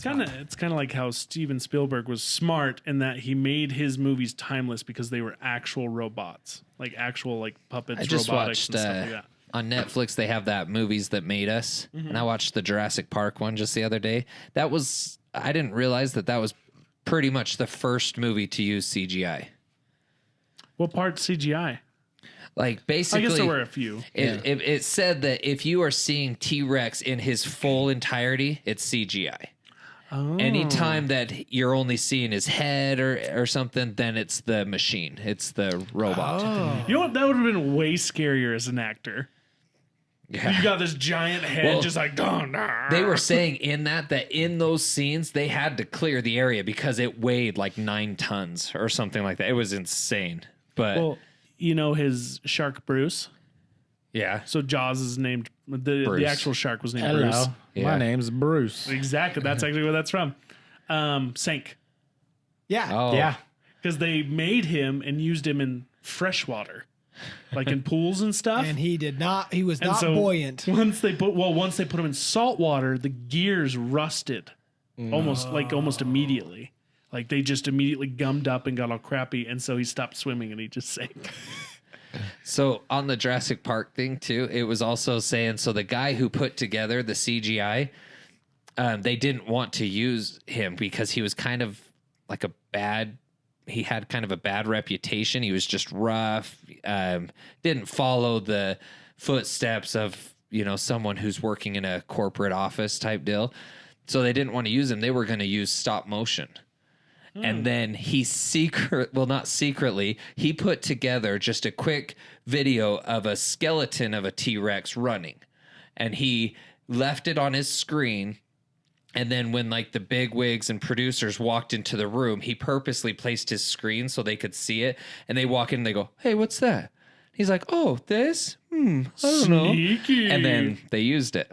It's kind of like how Steven Spielberg was smart in that he made his movies timeless because they were actual robots, like actual like puppets, I just robotics, watched and stuff like that. on Netflix. They have that Movies That Made Us, and I watched the Jurassic Park one just the other day. I didn't realize that was pretty much the first movie to use CGI. What part CGI? Like basically, I guess there were a few. It said that if you are seeing T-Rex in his full entirety, it's CGI. Oh. Anytime that you're only seeing his head or something, then it's the machine. It's the robot. Oh. You know what? That would have been way scarier as an actor. Yeah. You got this giant head just like gone. They were saying in that in those scenes, they had to clear the area because it weighed like 9 tons or something like that. It was insane. But well, you know his shark Bruce. Yeah. So Jaws is named the actual shark was named Bruce. Yeah. My name's Bruce. Exactly. That's actually where that's from. Sank. Yeah. Oh. Yeah. Because they made him and used him in fresh water, like in pools and stuff. And he was not buoyant. Once they put him in salt water, the gears rusted almost immediately. Like they just immediately gummed up and got all crappy, and so he stopped swimming and he just sank. So on the Jurassic Park thing too, it was also saying, so the guy who put together the CGI, they didn't want to use him because he was kind of like he had kind of a bad reputation. He was just rough, didn't follow the footsteps of, someone who's working in a corporate office type deal. So they didn't want to use him. They were going to use stop motion. And then he not secretly, he put together just a quick video of a skeleton of a T-Rex running. And he left it on his screen. And then when like the big wigs and producers walked into the room, he purposely placed his screen so they could see it. And they walk in and they go, "Hey, what's that?" He's like, "Oh, this? I don't know." And then they used it.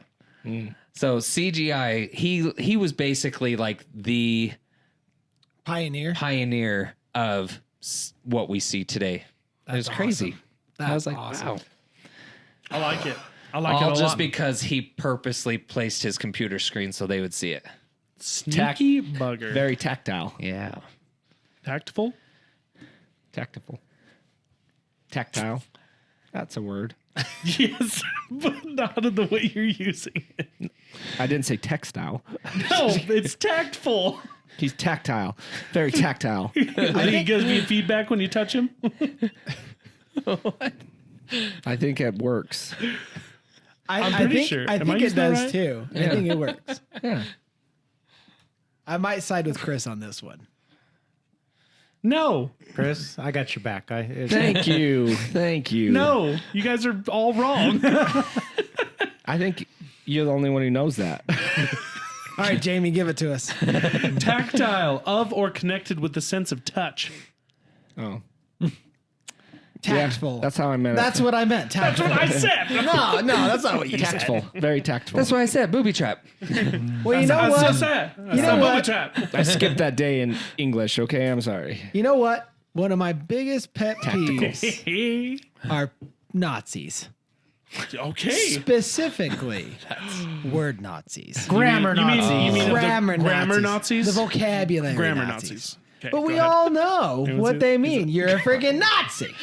So CGI, he was basically like the pioneer of what we see today. It was crazy. I was like, awesome. Wow. I like it. I like it all a just lot. because he purposely placed his computer screen so they would see it. Sneaky bugger. Very tactile. Yeah. Tactful? Tactile. That's a word. Yes, but not in the way you're using it. I didn't say textile. No, it's tactful. He's tactile. Very tactile. He gives me feedback when you touch him. What? I think it works. I'm pretty sure. I think it does right? too. Yeah. I think it works. Yeah. I might side with Chris on this one. No. Chris, I got your back. Thank you. Thank you. No, you guys are all wrong. I think you're the only one who knows that. All right, Jamie, give it to us. Tactile, of or connected with the sense of touch. Oh. Tactful. Yeah, that's how I meant it. That's what I meant. Tactful. That's what I said. No, that's not what you tactful. said. Very tactful. That's what I said. Booby trap. Well, you know what? You know what? Trap. I skipped that day in English, okay? I'm sorry. You know what? One of my biggest pet peeves Hey. are Nazis. Okay. Specifically, word Nazis. Grammar You Nazis. mean Grammar Nazis? The vocabulary Grammar Nazis. Nazis. Okay, But we go ahead. all know what they mean. You're a freaking Nazi.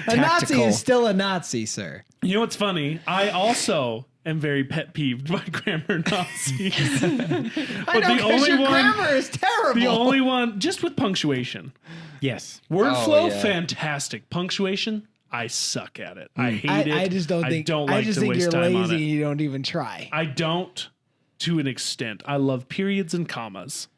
A Nazi is still a Nazi, sir. You know what's funny? I also am very pet peeved by grammar Nazis. I know, because your grammar is terrible. The only one, just with punctuation. Yes. Word Oh, flow, yeah. fantastic. Punctuation, I suck at it. I hate it. I just don't think. I just to think waste you're time lazy on and it. you don't even try. I don't, to an extent. I love periods and commas,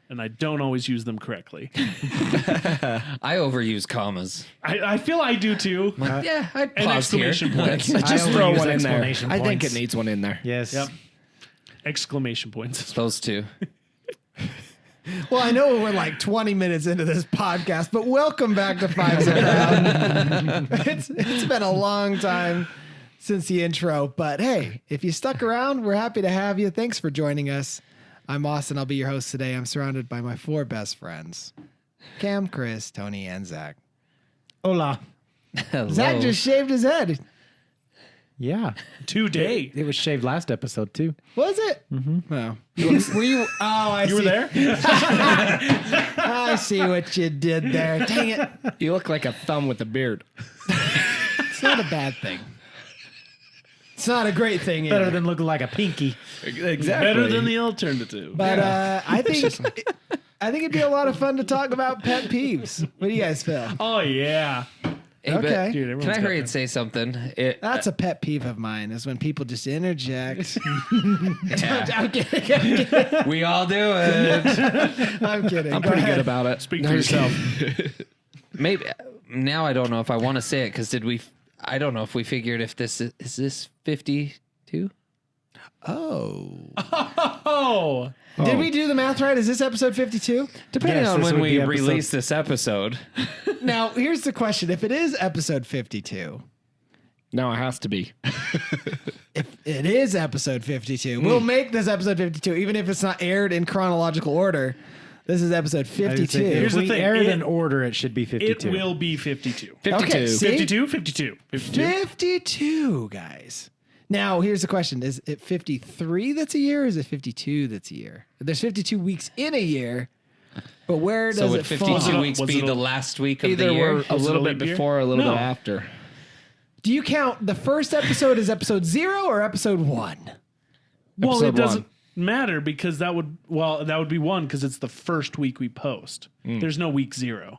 and I don't always use them correctly. I overuse commas. I feel I do too. Yeah, I'd And pause here. exclamation points. Just I throw overuse one in there. exclamation I think points. it needs one in there. Yes. Yep. Exclamation points. Those two. Well, I know we're like 20 minutes into this podcast, but welcome back to Fives Around. It's been a long time since the intro, but hey, if you stuck around, we're happy to have you. Thanks for joining us. I'm Austin. I'll be your host today. I'm surrounded by my 4 best friends, Cam, Chris, Tony, and Zach. Hola. Hello. Zach just shaved his head. Yeah. Today. It was shaved last episode, too. Was it? Well, Were you? Oh, I You see. were there? I see what you did there. Dang it. you look like a thumb with a beard. It's not a bad thing. It's not a great thing either. Better than looking like a pinky. Exactly. Better than the alternative. But I think it'd be a lot of fun to talk about pet peeves. What do you guys feel? Oh, yeah. Hey, but Okay. Dude, can everyone's I got hurry that. and say something? That's a pet peeve of mine is when people just interject. I'm kidding. We all do it. I'm kidding. I'm Go pretty ahead. good about it. Speak for yourself. Maybe now I don't know if I want to say it because I don't know if we figured if this is this 52. Oh. Oh. Did we do the math right? Is this episode 52? Depending Yes, on this when would we be episode- release this episode. Now, here's the question. If it is episode 52, No, it has to be. if it is episode 52, we'll make this episode 52, even if it's not aired in chronological order. This is episode 52. Here's If the we thing, air it it- in order, it should be 52. It will be 52. 52. Okay, see? 52? 52. 52. 52, guys. Now, here's the question. Is it 53 that's a year or is it 52 that's a year? There's 52 weeks in a year, but where does So would it 52 fall? weeks Was be it a- the last week of Either the year? we're a Was it little a bit leap year? before or a little No. bit after. Do you count the first episode as episode 0 or episode 1? Well, Episode it doesn't one. matter because that would be 1 because it's the first week we post. There's no week 0.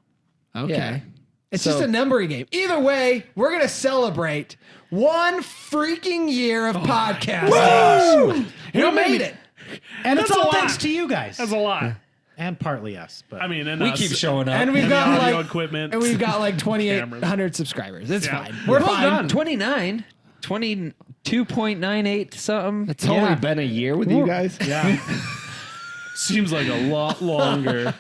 Okay. Yeah. It's So- just a numbering game. Either way, we're going to celebrate 1 freaking year of podcasting. We made it. and it's That's a all lot. thanks to you guys. That's a lot. And partly us. But I mean, and We us, keep showing up. And we've and got the audio like equipment. and we've got like Cameras. 2,800 subscribers. It's Yeah. fine. We're fine. 29, 22.98 something. It's only been a year with you guys. Yeah. Seems like a lot longer.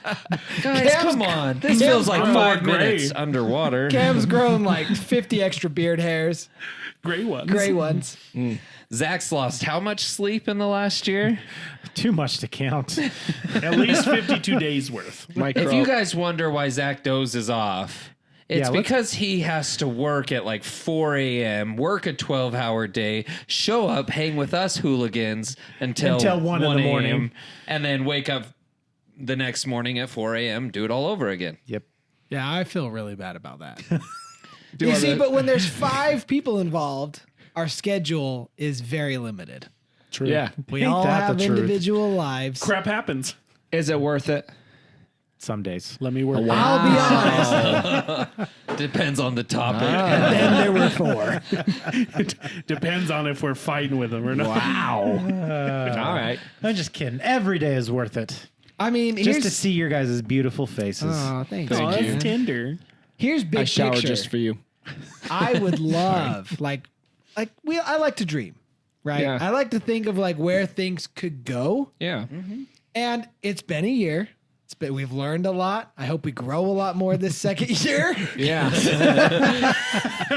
Guys, Cam's- come on. This Cam's feels like grown 5 more gray. minutes underwater. Cam's grown like 50 extra beard hairs, Gray ones. gray ones. Zach's lost how much sleep in the last year? too much to count. At least 52 days worth. If you guys wonder why Zach dozes off, it's Yeah, let's- because he has to work at like 4 a.m., work a 12-hour day, show up, hang with us hooligans until 1 in the morning. a.m., and then wake up the next morning at 4 a.m., do it all over again. Yep. Yeah, I feel really bad about that. You see, but when there's 5 people involved, our schedule is very limited. True. Yeah. We Ain't all that the have truth? individual lives. Crap happens. Is it worth it? Some days. Let me work. I'll be honest. Depends on the topic. Then there were 4. Depends on if we're fighting with them or not. All right. I'm just kidding. Every day is worth it. I mean, Just to here's see your guys' beautiful faces. oh, thanks. Oh, man. that's tender. Here's big I shower picture. just for you. I would love I like to dream, right? Yeah. I like to think of like where things could go, Yeah. and it's been a year. We've learned a lot. I hope we grow a lot more this second year. Yeah.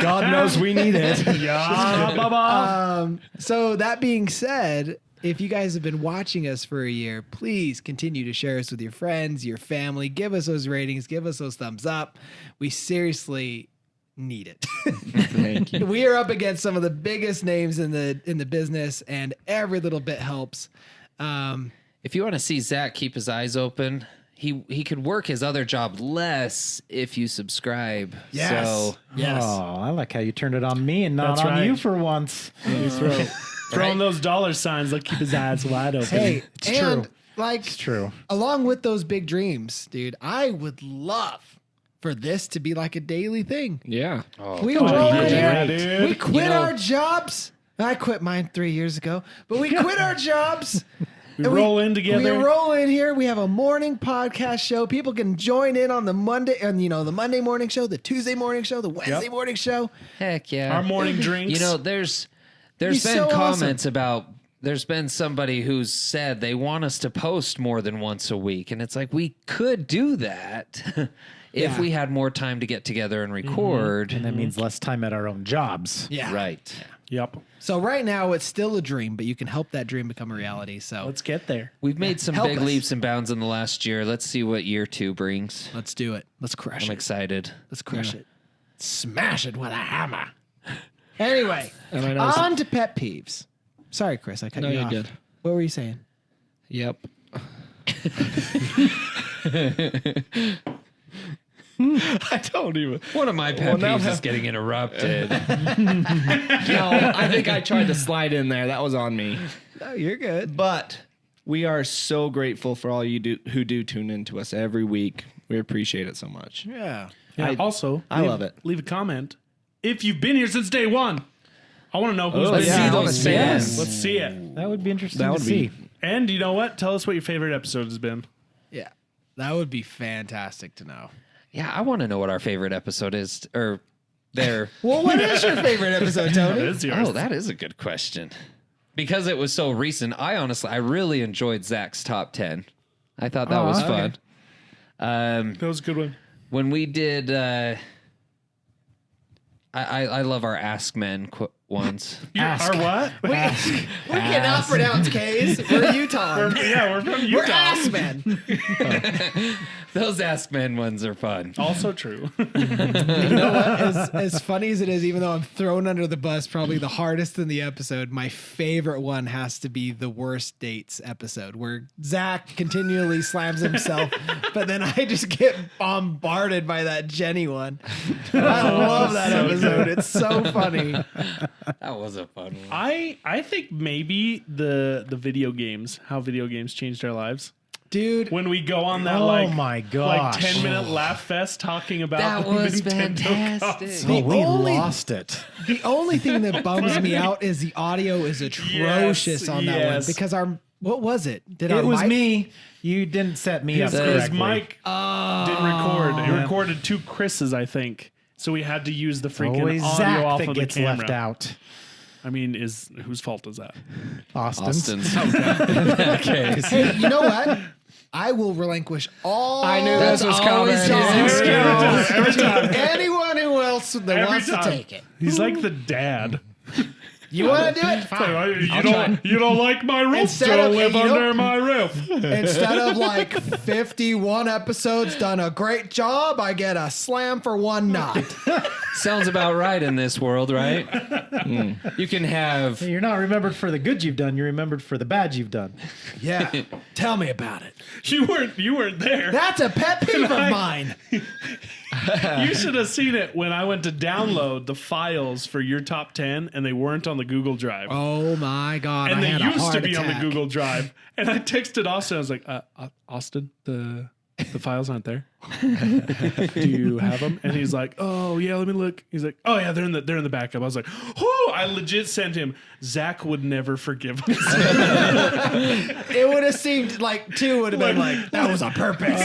God knows we need it. Yeah, baba. So that being said, if you guys have been watching us for a year, please continue to share us with your friends, your family. Give us those ratings. Give us those thumbs up. We seriously need it. Thank you. We are up against some of the biggest names in the business, and every little bit helps. If you want to see Zach keep his eyes open, he could work his other job less if you subscribe. Yes. So Yes. Oh, I like how you turned it on me and not That's on right. you for once. Throwing those dollar signs, like keep his eyes wide open. Hey, It's and true. like It's true. along with those big dreams, dude, I would love for this to be like a daily thing. Yeah. We roll in yeah, here. dude. We quit our jobs. I quit mine 3 years ago, but we quit our jobs. We and roll in together. We roll in here. We have a morning podcast show. People can join in on the Monday, and the Monday morning show, the Tuesday morning show, the Wednesday morning show. heck yeah. Our morning drinks. You know, there's Be been so comments about there's been somebody who's said they want us to post more than once a week, and it's like we could do that if Yeah. we had more time to get together and record. And that means less time at our own jobs. Yeah. Right. Yep. So right now it's still a dream, but you can help that dream become a reality. So Let's get there. We've made some Help big us. leaps and bounds in the last year. Let's see what year 2 brings. let's do it. Let's crush I'm it. excited. Let's crush it. Smash it with a hammer. Anyway, And I know on to pet peeves. Sorry, Chris, I cut No, you you're off. good. What were you saying? Yep. I don't even. One of my pet now- peeves is getting interrupted. No, I think I tried to slide in there. That was on me. Oh, you're good. But we are so grateful for all who do tune in to us every week. We appreciate it so much. Yeah. Yeah, also, I love it. Leave a comment if you've been here since day one. I want to know who's Let's been see here. those fans. Let's see it. That would be interesting That to would see. be. And you know what? Tell us what your favorite episode has been. Yeah. That would be fantastic to know. Yeah, I want to know what our favorite episode is, or their. Well, what is your favorite episode, That Tony? is yours. Oh, that is a good question. Because it was so recent, I really enjoyed Zach's top 10. I thought that was okay. fun. That was a good one. When we did, I love our Ask Men ones. Our what? We cannot pronounce K's. We're Utah. We're from Utah. We're ass men. Those Ask Men ones are fun. Also true. You know what? As funny as it is, even though I'm thrown under the bus, probably the hardest in the episode, my favorite one has to be the worst dates episode, where Zach continually slams himself, but then I just get bombarded by that Jenny one. I love that episode. It's so funny. That was a fun one. I think maybe the video games, how video games changed our lives. Dude, When we go on that Oh my gosh. 10-minute laugh fest talking about That was Nintendo fantastic. consoles. Oh, we only- lost it. the only thing that bums me out is the audio is atrocious on that one yes. because what was it? Did our It was mic- me. You didn't set me up His correctly. mic didn't record. It recorded 2 Chris's, I think. So we had to use the freaking Always audio Zach off that of the gets camera. left out. I mean, whose fault is that? Austin's. Austin's. Okay. Hey, you know what? I will relinquish all. I knew this was coming. Every time. Anyone who else that Every wants time. to take it. He's like the dad. You want to do it? Fine. You don't like my roof? Instead Don't of- live you know- under my roof. Instead of like 51 episodes done a great job, I get a slam for one not. Sounds about right in this world, right? You can have. You're not remembered for the good you've done. You're remembered for the bad you've done. Yeah. Tell me about it. You weren't there. That's a pet peeve of mine. You should have seen it when I went to download the files for your top 10 and they weren't on the Google Drive. Oh my God. and I they had a used to heart be on the attack. Google Drive. And I texted Austin. I was like, Austin, the files aren't there. Do you have them? And he's like, oh yeah, let me look. He's like, oh yeah, they're in the backup. I was like, oh, I legit sent him. Zach would never forgive us. It would have seemed like 2 would have been like, that was on purpose.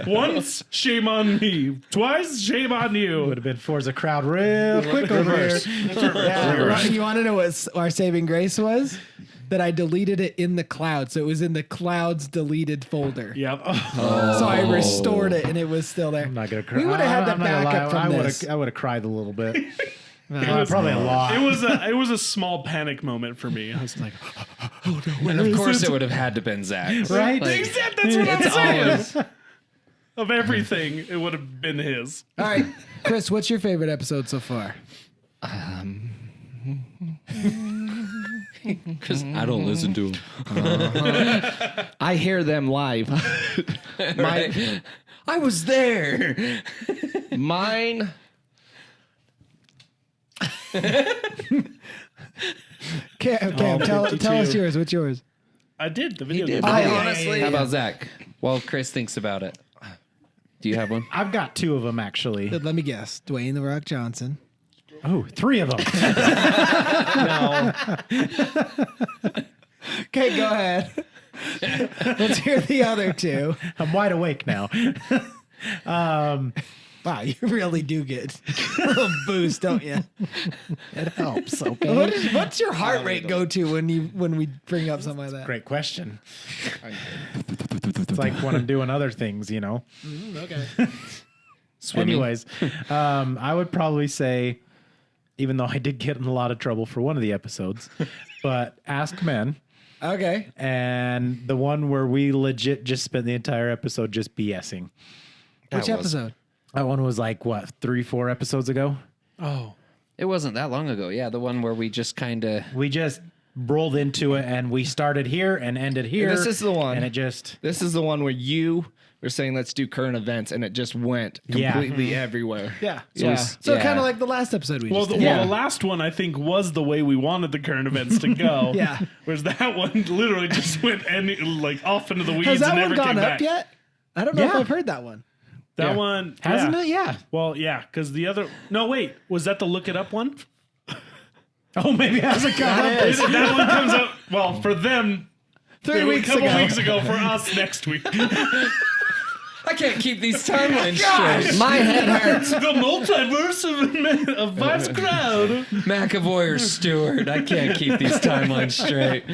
Once, shame on me. Twice, shame on you. Would have been Forza crowd real quick over here. Yeah, you want to know what our saving grace was? That I deleted it in the cloud. So it was in the cloud's deleted folder. Yep. So I restored it and it was still there. I'm not gonna cry. We would have had the I'm not gonna backup lie. from this. I would have cried a little bit. Probably a lot. It was a small panic moment for me. I was like, And of course, it would have had to been Zach. Right? Like, that's what I'm it's saying. always. Of everything, it would have been his. All right, Chris, what's your favorite episode so far? Because I don't listen to him. I hear them live. Right? I was there. Mine. Cam, tell 52. us yours. What's yours? I did the video. did. game. I honestly. How about Zach? Well, Chris thinks about it. Do you have one? I've got 2 of them actually. Let me guess. Dwayne The Rock Johnson. Oh, 3 of them. Okay, go ahead. Let's hear the other 2. I'm wide awake now. Wow, you really do get a little boost, don't you? It helps. Okay. What's your heart rate go to when we bring up something like that? Great question. It's like when I'm doing other things, you know. Okay. Swimming. Anyways, I would probably say, even though I did get in a lot of trouble for one of the episodes, but Ask Men Okay. and the one where we legit just spent the entire episode just BSing. Which That was- episode? That one was like, what, 3-4 episodes ago? Oh, It wasn't that long ago. Yeah, the one where we just kind of... We just rolled into it, and we started here and ended here. This is the one. And it just... This is the one where you were saying, let's do current events, and it just went completely everywhere. Yeah. So kind of like the last episode we just did. Well, the last one I think was the way we wanted the current events to go. Yeah. Whereas that one literally just went off into the weeds Has that and one never gone came up back. yet? I don't know if I've heard that one. That one Hasn't it? Yeah. Well, yeah, because the other. No, wait. Was that the Look It Up one? Oh, maybe it hasn't come up. That one comes out. Well, for them, 3 weeks a couple ago. weeks ago. For us, next week. I can't keep these timelines straight. My head hurts. The multiverse of Vice Crowd. McAvoy or Stewart. I can't keep these timelines straight.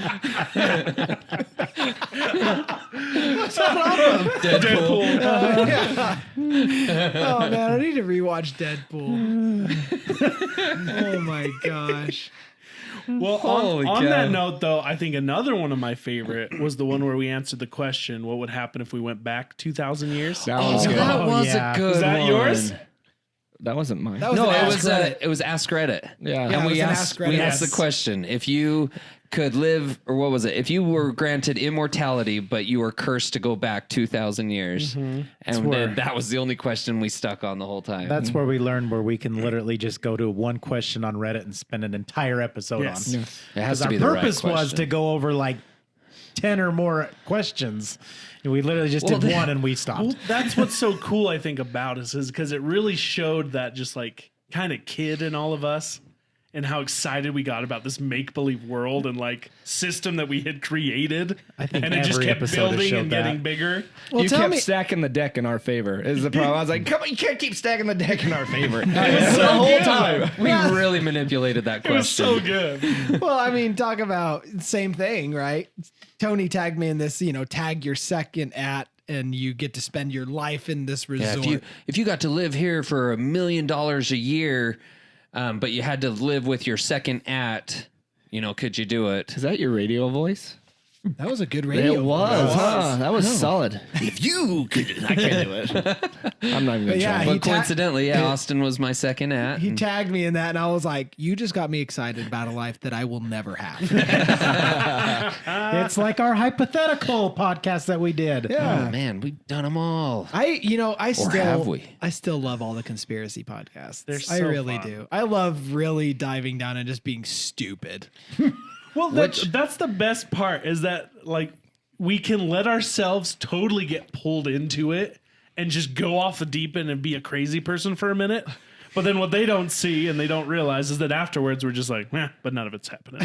Deadpool. Oh man, I need to rewatch Deadpool. Oh my gosh. Well, Holy on cow. that note, though, I think another one of my favorite was the one where we answered the question, what would happen if we went back 2,000 years? That was good. That was yeah. a good Was that one. yours? That wasn't mine. That was No, an it Ask was Reddit. it was Ask Reddit. Yeah. And it we was an asked Ask Reddit. we asked the Yes. question: if you could live, or what was it? If you were granted immortality, but you were cursed to go back 2,000 years, and where- then that was the only question we stuck on the whole time. That's where we learned where we can literally just go to one question on Reddit and spend an entire episode Yes. on. it has Because to our be the right purpose was question. to go over like 10 or more questions. And we literally just did one and we stopped. Well, that's what's so cool, I think, about us is because it really showed that just like kind of kid in all of us and how excited we got about this make-believe world and like system that we had created. I think and it just every kept episode has building showed and that. getting bigger. Well, You tell kept me. stacking the deck in our favor is the problem. I was like, come on, you can't keep stacking the deck in our favor. so the whole good. time. we really manipulated that It was question. so good. Well, I mean, talk about same thing, right? Tony tagged me in this, tag your second at, and you get to spend your life in this Yeah, resort. if you got to live here for $1 million a year, but you had to live with your second at, could you do it? Is that your radio voice? That was a good radio. It was, huh? That was solid. If you could, I can't do it. I'm not even But gonna yeah, try. he But coincidentally, Austin was my second at. He tagged me in that, and I was like, "You just got me excited about a life that I will never have." It's like our hypothetical podcast that we did. Oh man, we've done them all. I still have we? I still love all the conspiracy podcasts. They're I so really fun. do. I love really diving down and just being stupid. Well, that's the best part is that like we can let ourselves totally get pulled into it and just go off the deep end and be a crazy person for a minute. But then what they don't see and they don't realize is that afterwards we're just like, but none of it's happening.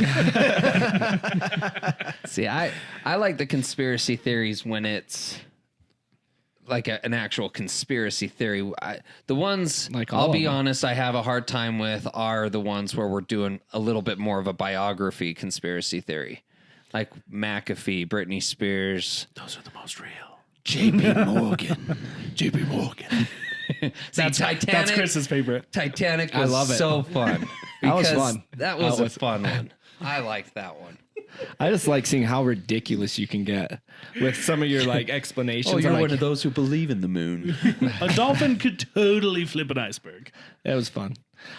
See, I like the conspiracy theories when it's like an actual conspiracy theory. The ones, Like all I'll be of them. honest, I have a hard time with are the ones where we're doing a little bit more of a biography conspiracy theory. Like McAfee, Britney Spears. Those are the most real. JP Morgan. That's Titanic. Chris's favorite. Titanic I was love it. so fun. That was because fun. That was That a was- fun one. I liked that one. I just like seeing how ridiculous you can get with some of your like explanations. I'm like, those who believe in the moon. A dolphin could totally flip an iceberg. it was fun.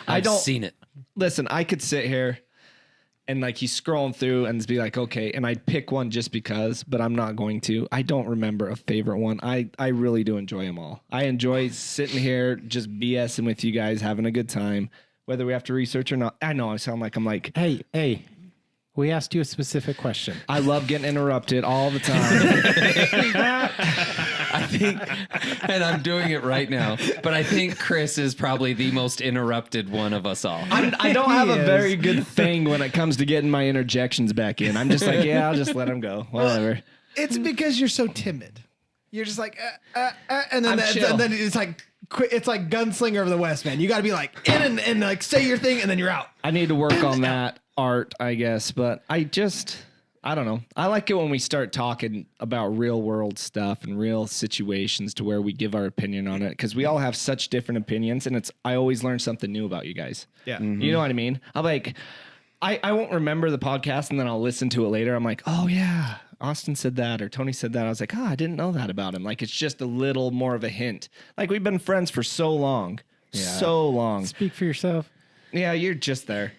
I've seen it. Listen, I could sit here and like he's scrolling through and be like, okay, and I'd pick one just because, but I'm not going to. I don't remember a favorite one. I really do enjoy them all. I enjoy sitting here just BSing with you guys, having a good time, whether we have to research or not. I know I sound like I'm like, Hey, we asked you a specific question. I love getting interrupted all the time. I think, and I'm doing it right now, but I think Chris is probably the most interrupted one of us all. I don't have a He is. very good thing when it comes to getting my interjections back in. I'm just like, yeah, I'll just let him go. Whatever. It's because you're so timid. You're just like, and then I'm chill. and then it's like Gunslinger of the West, man. You got to be like in and like say your thing, and then you're out. I need to work on that art, I guess, but I don't know. I like it when we start talking about real world stuff and real situations to where we give our opinion on it because we all have such different opinions and I always learn something new about you guys. Yeah. You know what I mean? I'm like, I won't remember the podcast and then I'll listen to it later. I'm like, oh yeah, Austin said that or Tony said that. I was like, I didn't know that about him. Like, it's just a little more of a hint. Like we've been friends for so long, so long. Speak for yourself. Yeah, you're just there.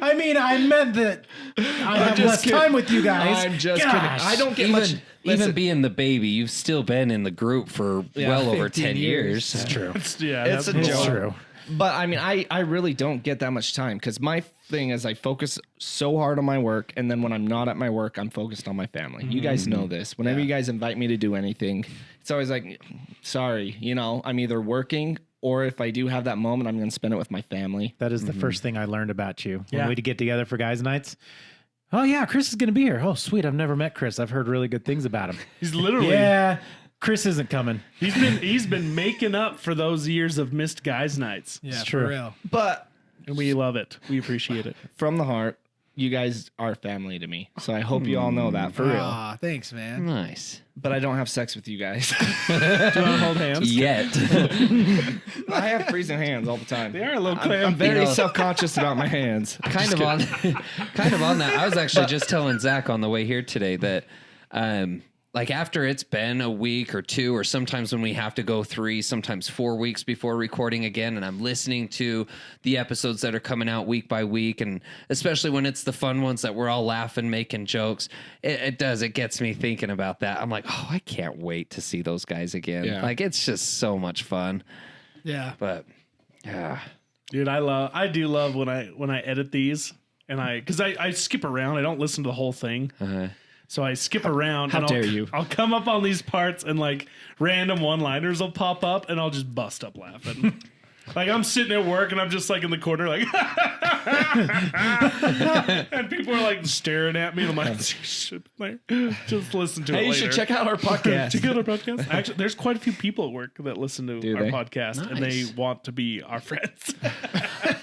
I mean, I meant that I have just less kidding. time with you guys. I'm just Gosh. kidding. I don't get much. Even Listen, being the baby, you've still been in the group for well over 15 10 years. It's true. Yeah, It's that's a It's joke. true. but I mean, I really don't get that much time because my thing is I focus so hard on my work, and then when I'm not at my work, I'm focused on my family. You guys know this. Whenever you guys invite me to do anything, it's always like, sorry, I'm either working. Or if I do have that moment, I'm going to spend it with my family. That is the first thing I learned about you. When Yeah. we get together for guys' nights. Oh, yeah, Chris is going to be here. Oh, sweet. I've never met Chris. I've heard really good things about him. He's literally Yeah, Chris isn't coming. he's been making up for those years of missed guys' nights. Yeah, true. for real. But And we love it. We appreciate it. from the heart, you guys are family to me. So I hope you all know that for real. Aw, thanks, man. Nice. But I don't have sex with you guys. Do you want to hold hands? Yet. I have freezing hands all the time. They are a little I'm clamp. very self-conscious about my hands. kind of on that. I was actually just telling Zach on the way here today that like after it's been a week or two, or sometimes when we have to go 3, sometimes 4 weeks before recording again, and I'm listening to the episodes that are coming out week by week, and especially when it's the fun ones that we're all laughing, making jokes, it gets me thinking about that. I'm like, oh, I can't wait to see those guys again. Yeah. Like, it's just so much fun. Yeah. But yeah. Dude, I do love when I edit these and because I skip around. I don't listen to the whole thing. So I skip around. How and dare you. I'll come up on these parts and like random one-liners will pop up and I'll just bust up laughing. Like I'm sitting at work and I'm just like in the corner like and people are like staring at me and I'm like shit, like, just listen to it Hey, you later. should check out our podcast. Check out our podcast. Actually, there's quite a few people at work that listen to Do our they? podcast and they Nice. want to be our friends.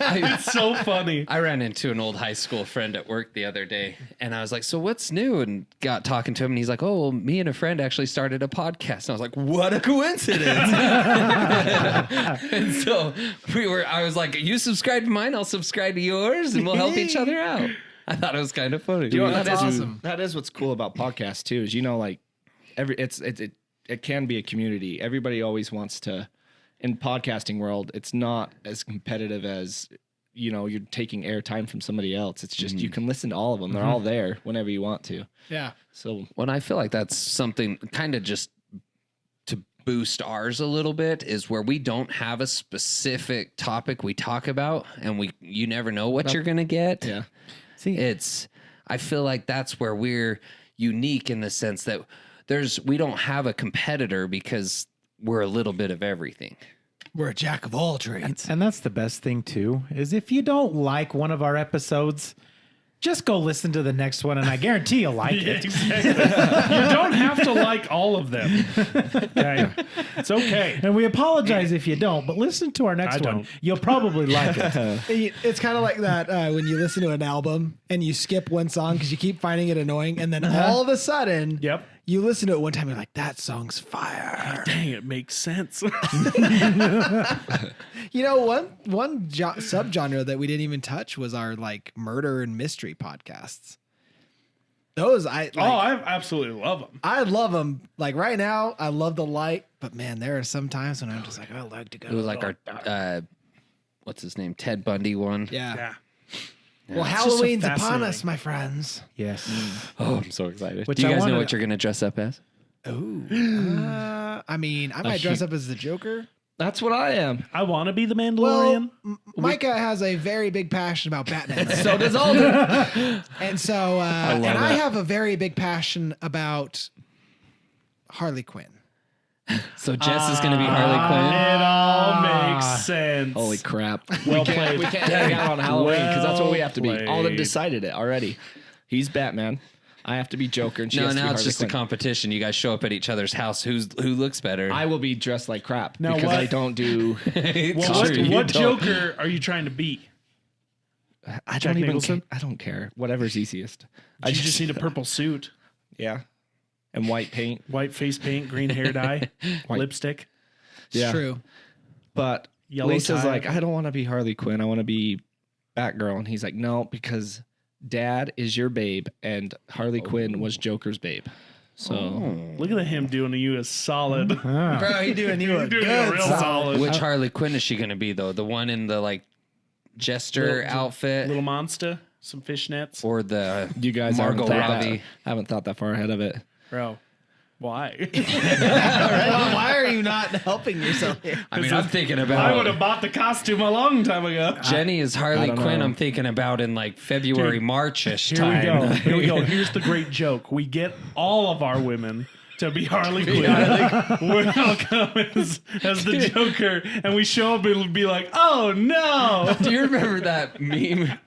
It's so funny. I ran into an old high school friend at work the other day, and I was like, so what's new? And got talking to him, and he's like, oh, well, me and a friend actually started a podcast. And I was like, what a coincidence. And so I was like, you subscribe to mine, I'll subscribe to yours, and we'll help each other out. I thought it was kind of funny. You know, That's that is awesome. That is what's cool about podcasts too. Is like it can be a community. Everybody always wants to. In podcasting world, it's not as competitive as you're taking airtime from somebody else. It's just you can listen to all of them. They're all there whenever you want to. Yeah. So When I feel like that's something kind of just to boost ours a little bit is where we don't have a specific topic we talk about, and you never know what you're gonna get. yeah, I feel like that's where we're unique in the sense that we don't have a competitor because we're a little bit of everything. We're a jack of all trades. And that's the best thing too, is if you don't like one of our episodes, just go listen to the next one and I guarantee you'll like Yeah, it. exactly. You don't have to like all of them. Okay. It's okay. And we apologize if you don't, but listen to our next I one. don't. You'll probably like it. It's kind of like that when you listen to an album and you skip one song because you keep finding it annoying, and then all of a sudden, Yep. you listen to it one time, you're like, that song's fire. Dang, it makes sense. One subgenre that we didn't even touch was our like murder and mystery podcasts. Those I absolutely love them. I love them. Like right now, I love the light, but man, there are some times when I'm just like, I like to go. It was like our what's his name? Ted Bundy one. yeah. Yeah. Well, It's just so Halloween's upon fascinating. us, my friends. Yes. Oh, I'm so excited. Which Do you I guys know wanted- what you're gonna dress up as? I mean, I might dress up as the Joker. that's what I am. I want to be the Well, Mandalorian. Micah has a very big passion about Batman. So does Alden. And so, I love I that. have a very big passion about Harley Quinn. So Jess is gonna be Harley Quinn. It all makes sense. Holy crap! Well played. We can't hang out on Halloween because that's what we have to be. Well Alden played. decided it already. He's Batman. I have to be Joker, and she No, has to now be it's Harley just Quinn. a competition. You guys show up at each other's house. Who looks better? I will be dressed like crap Now because what- I don't do. It's Well, true, you what don't. Joker are you trying to be? I Jack don't even. Nicholson? I don't care. Whatever's easiest. You just need a purple suit, Yeah, and white paint. white face paint, green hair dye, lipstick. It's Yeah. true. But Yellow Lisa's tie. like, I don't want to be Harley Quinn. I want to be Batgirl, and he's like, no, because Dad is your babe, and Harley Quinn was Joker's babe. So Look at him doing you a solid. Bro, he doing you a Doing you good a real solid. solid. Which Harley Quinn is she going to be, though? The one in the, like, jester outfit? Little monster, some fishnets. Or the you guys Margot Robbie? haven't thought that far ahead of it. Bro, why? Well, why are you not helping yourself here? I mean, I'm thinking I would about... have bought the costume a long time ago. Jenny is Harley don't Quinn. know. I'm thinking about in, like, February, Dude, March-ish Here we go. time. Here we go. Here's the great joke. We get all of our women to be Harley Quinn. We'll come as the Joker, and we show up and be like, oh no. Do you remember that meme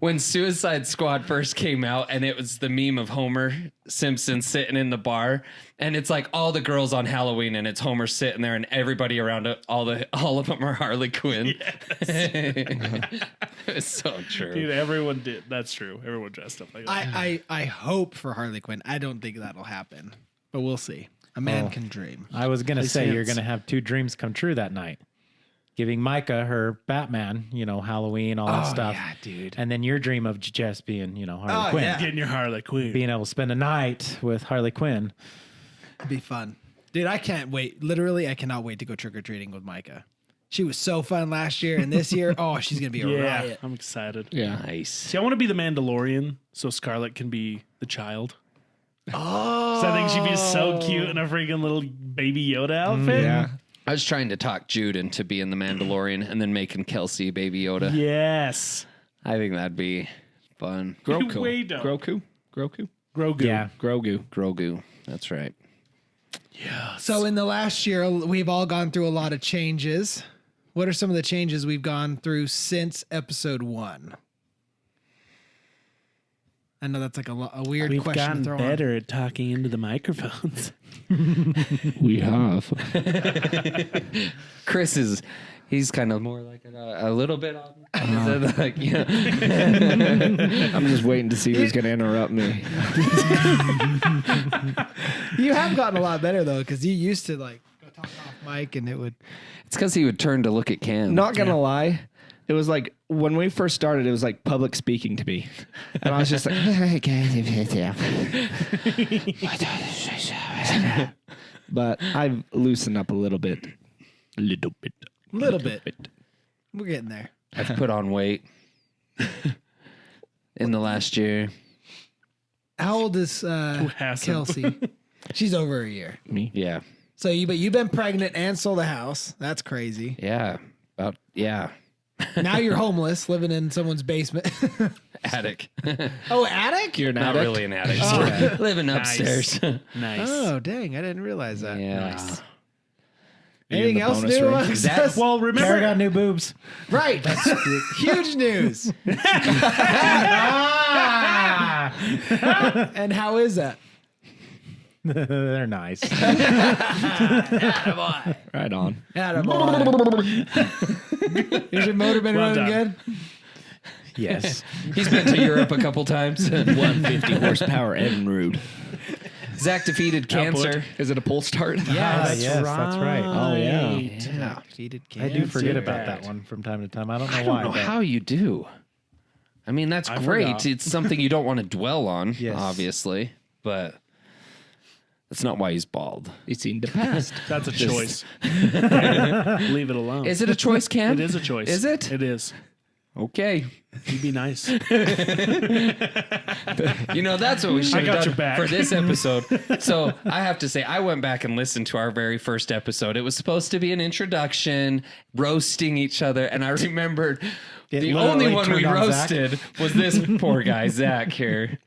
when Suicide Squad first came out, and it was the meme of Homer Simpson sitting in the bar, and it's like all the girls on Halloween, and it's Homer sitting there, and everybody around it, all of them are Harley Quinn. It's so true. Dude, everyone did. That's true. Everyone dressed up like that. I hope for Harley Quinn. I don't think that'll happen, but we'll see. A man can dream. I was gonna say sense. you're gonna have two dreams come true that night. Giving Micah her Batman, Halloween, all that stuff. Yeah, dude. And then your dream of just being, Harley Quinn. yeah. Getting your Harley Quinn. Being able to spend a night with Harley Quinn. It'd be fun. Dude, I can't wait. Literally, I cannot wait to go trick-or-treating with Micah. She was so fun last year, and this year, oh, she's going to be a Yeah, riot. I'm excited. Yeah. Nice. See, I want to be the Mandalorian so Scarlet can be the child. Oh. So I think she'd be so cute in a freaking little baby Yoda outfit. Yeah. I was trying to talk Jude into being the Mandalorian and then making Kelsey Baby Yoda. Yes. I think that'd be fun. Grogu. Way dope. Grogu. Grogu. Yeah. Grogu. Grogu. That's right. So in the last year, we've all gone through a lot of changes. What are some of the changes we've gone through since episode 1? I know that's like a weird We've question to gotten throw better at talking into the microphones. We have. Chris he's kind of more like a little bit on. Like, I'm just waiting to see who's going to interrupt me. on. You have gotten a lot better, though, because you used to like go talk off mic and it would... It's because he would turn to look at Cam. Not going to lie. It was like when we first started, it was like public speaking to me. And I was just like, but I've loosened up a little bit. Little bit. We're getting there. I've put on weight in the last year. How old is hasn't? Kelsey? She's over a year. Me? Yeah. So you've been pregnant and sold a house. That's crazy. Yeah. Yeah. Now you're homeless, living in someone's basement. Attic. Oh, attic? You're an Not addict? really an attic. We're living upstairs. Nice. Oh, dang. I didn't realize that. Yeah. Anything the else bonus new room? amongst That- us? Well, Kara remember, got new boobs. Right. That's huge news. And how is that? They're nice. Right on. Is your motor been Well running done. good? Yes. He's been to Europe a couple times. 150 horsepower Evinrude. Zach defeated cancer. Is it a pull start? Yes, that's right. Oh, yeah. Yeah. Defeated I do forget Cancer. about that one from time to time. I don't know I why. don't know but how you do. I mean, that's I great. forgot. It's something you don't want to dwell on, Yes. obviously, but that's not why he's bald. It's in the past. that's a choice. Leave it alone. Is it a choice, Cam? It is a choice. Is it? It is. Okay. You'd be nice. You know, that's what we should got have your done back. for this episode. So I have to say, I went back and listened to our very first episode. It was supposed to be an introduction, roasting each other. And I remembered the only literally one we turned on Zach. roasted was this poor guy, Zach, here.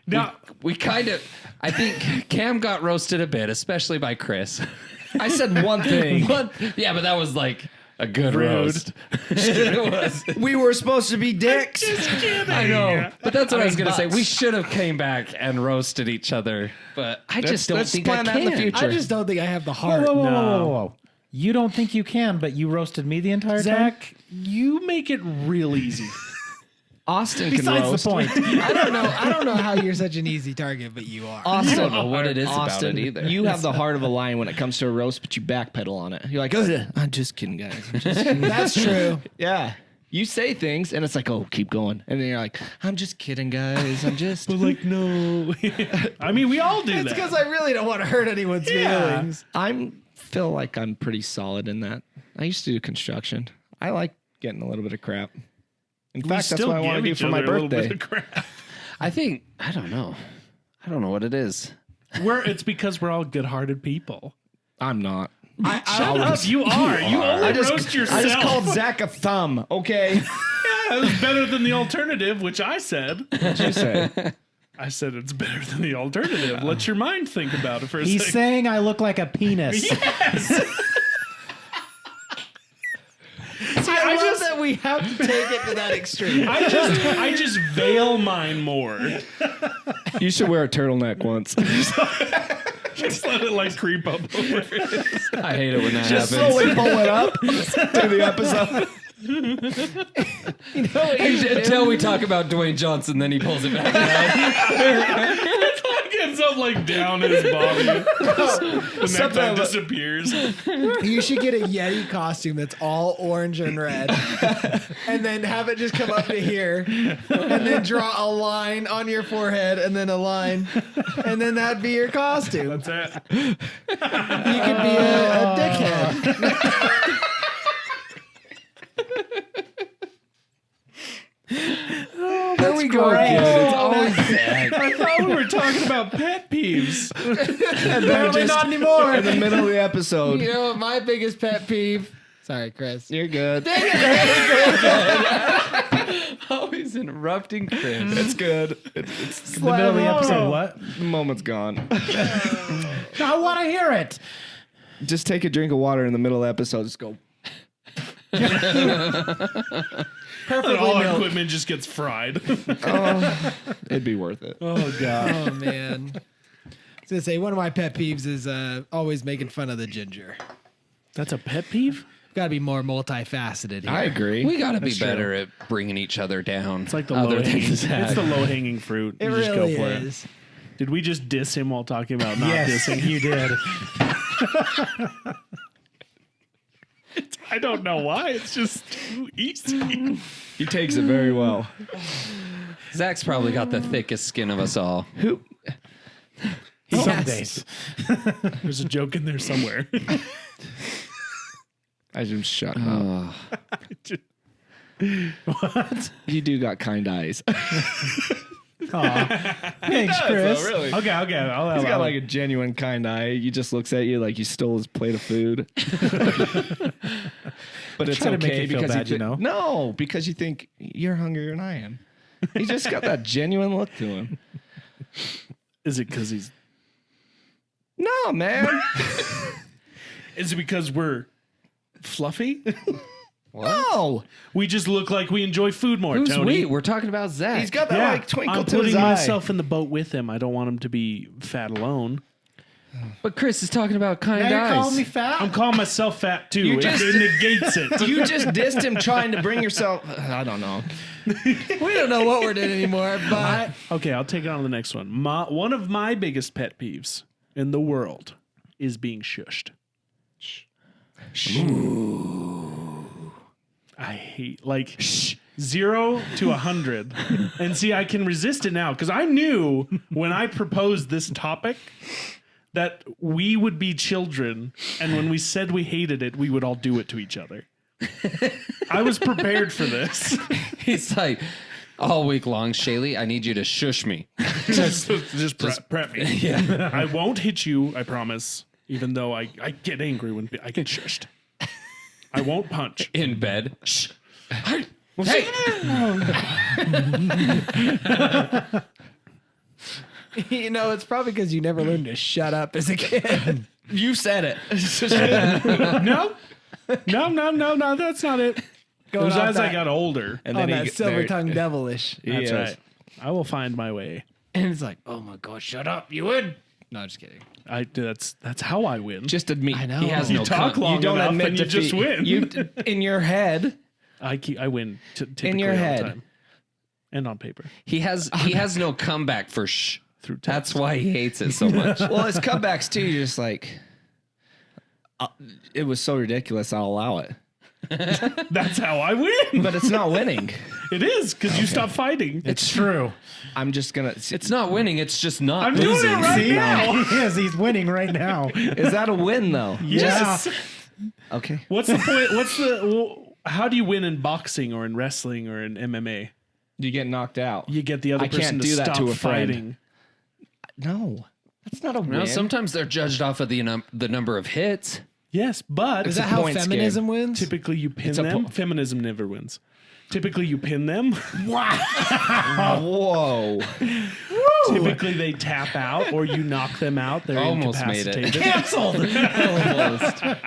Now, We kind of, I think Cam got roasted a bit, especially by Chris. I said one thing. Yeah, but that was like a good Rude. roast. It was. We were supposed to be dicks. I know, but that's what I was mean, gonna say. butts. We should have came back and roasted each other, but I just don't let's think I plan that can. in the future. I just don't think I have the Whoa, heart. whoa, whoa, No. whoa, whoa, whoa. You don't think you can, but you roasted me the entire time? Zach, you make it real easy. Austin can Besides roast. the point. I don't know how you're such an easy target, but you are. Austin, I don't know what it is Austin, about it either. you have the heart of a lion when it comes to a roast, but you backpedal on it. You're like, oh, I'm just kidding, guys. I'm just kidding." That's true. Yeah. You say things and it's like, oh, keep going. And then you're like, I'm just kidding, guys. I'm just. But like, no. I mean, we all do It's that. because I really don't want to hurt anyone's feelings. Feel like I'm pretty solid in that. I used to do construction. I like getting a little bit of crap. In We fact, that's still what I want to give do each for my other a little birthday. bit of crap. I think I don't know what it is. It's because we're all good-hearted people. I'm not. Shut up, you are. You only roast yourself. I just called Zach a thumb, okay? That was better than the alternative, which I said. What'd you say? I said it's better than the alternative. Let your mind think about it for a He's second. saying I look like a penis. Yes. I love that we have to take it to that extreme. I just veil mine more. You should wear a turtleneck once. Just let it like creep up over it. I hate it when that Just happens. slowly pull it up through the episode. Until we talk about Dwayne Johnson, then he pulls it back down. It like ends up like down his body. The necktie disappears. You should get a Yeti costume that's all orange and red, and then have it just come up to here, and then draw a line on your forehead, and then a line, and then that'd be your costume. That's it. You could be a dickhead. There we go again. It's always Zach. I thought we were talking about pet peeves. Apparently not anymore. In the middle of the episode. You know what my biggest pet peeve? Sorry, Chris. You're good. Always interrupting Chris. It's good. It's In the middle of the episode, what? the moment's gone. No, I want to hear it. Just take a drink of water in the middle of the episode. Just go. And all our equipment just gets fried. Oh, it'd be worth it. Oh god. Oh man. I was gonna say one of my pet peeves is always making fun of the ginger. That's a pet peeve? Got to be more multifaceted here. I agree. We got to be better at bringing each other down. It's like the Other low than hanging. Zach. It's the low hanging fruit. It You just really go for is. it. Did we just diss him while talking about not Yes, dissing? you did. I don't know why. It's just too easy. He takes it very well. Zach's probably got the thickest skin of us all. Who? Some days. There's a joke in there somewhere. I just shut up. What? You do got kind eyes. Aw. Thanks, Chris. really. Okay. I'll He's got like a genuine kind eye. He just looks at you like you stole his plate of food. But it's trying to make okay you feel because bad, you know? No, because you think you're hungrier than I am. He just got that genuine look to him. Is it because he's? No, man. Is it because we're fluffy? No. We just look like we enjoy food more. Who's Tony. we? We're talking about Zach. He's got that Yeah, like twinkle I'm to his putting eye. myself in the boat with him. I don't want him to be fat alone. But Chris is talking about kind Now you're eyes. calling me fat? I'm calling myself fat too. You It- just- it negates it. You just dissed him trying to bring yourself. I don't know. We don't know what we're doing anymore, but Okay, I'll take it on to the next one. One of my biggest pet peeves in the world is being shushed. I hate 0 to 100. And see, I can resist it now because I knew when I proposed this topic that we would be children, and when we said we hated it, we would all do it to each other. I was prepared for this. He's like, all week long, Shaylee, I need you to shush me. just prep me. Yeah. I won't hit you, I promise. Even though I get angry when I get shushed. I won't punch. In bed. Shh. Hey. you know it's probably because you never learned to shut up as a kid. You said it. No, that's not it. It Going was off as I that- got older. And on then that he silver tongue devilish. That's right. I will find my way. And it's like, oh my god, shut up, you would. No, just kidding. That's how I win. Just admit. I know. He has you no talk long You don't enough admit and you defeat. just win. You in your head. I win typically In your all the head. time. And on paper. He has no comeback for shh. Through text. That's why he hates it so much. Well, his comebacks too. You're just like, it was so ridiculous. I'll allow it. That's how I win. But it's not winning. It is because you stop fighting. It's true. I'm just gonna. It's not winning. It's just not I'm losing. doing it right See? now. He is. He's winning right now. Is that a win though? Yes. Okay. What's the point? How do you win in boxing or in wrestling or in MMA? You get knocked out. You get the other I person can't to do that stop to a friend. fighting. No, that's not a win. No, sometimes they're judged off of the number of hits. Yes, but Is a that how points feminism wins? typically you pin It's a them. po- Feminism never wins. Typically you pin them. Whoa. Typically they tap out or you knock them out. They're Almost made it. incapacitated. Canceled.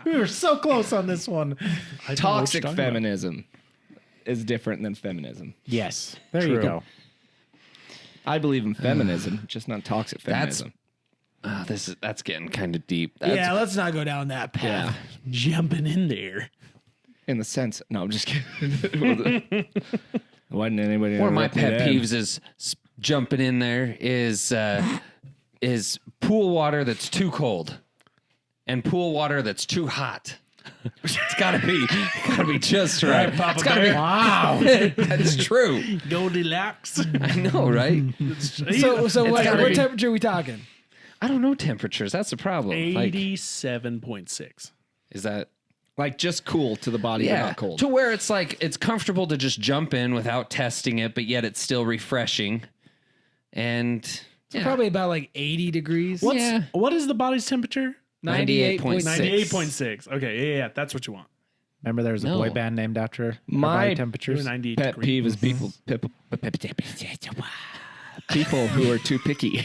We were so close on this one. I don't know what you're Toxic talking about. feminism is different than feminism. Yes. There you True. go. I believe in feminism, just not toxic feminism. That's getting kind of deep. That's, Yeah, let's not go down that path. Jumping in there. In the sense, no, I'm just kidding. Wasn't anybody? One of my interrupt me pet then? peeves is jumping in there is pool water that's too cold and pool water that's too hot. It's gotta be just right. Papa It's gotta Bear. be. Wow. That's true. Goldilocks. I know, right? So what gotta be- temperature are we talking? I don't know temperatures. That's the problem. Like, 87.6. is that Like just cool to the body, but not cold. to where it's like it's comfortable to just jump in without testing it, but yet it's still refreshing. And yeah. Probably about like 80 degrees. Yeah. What is the body's temperature? 98.6. 98.6. Okay, yeah, that's what you want. Remember there was a No. boy band named after our My- body temperatures? 98 Pet degrees. peeve is people who are too picky.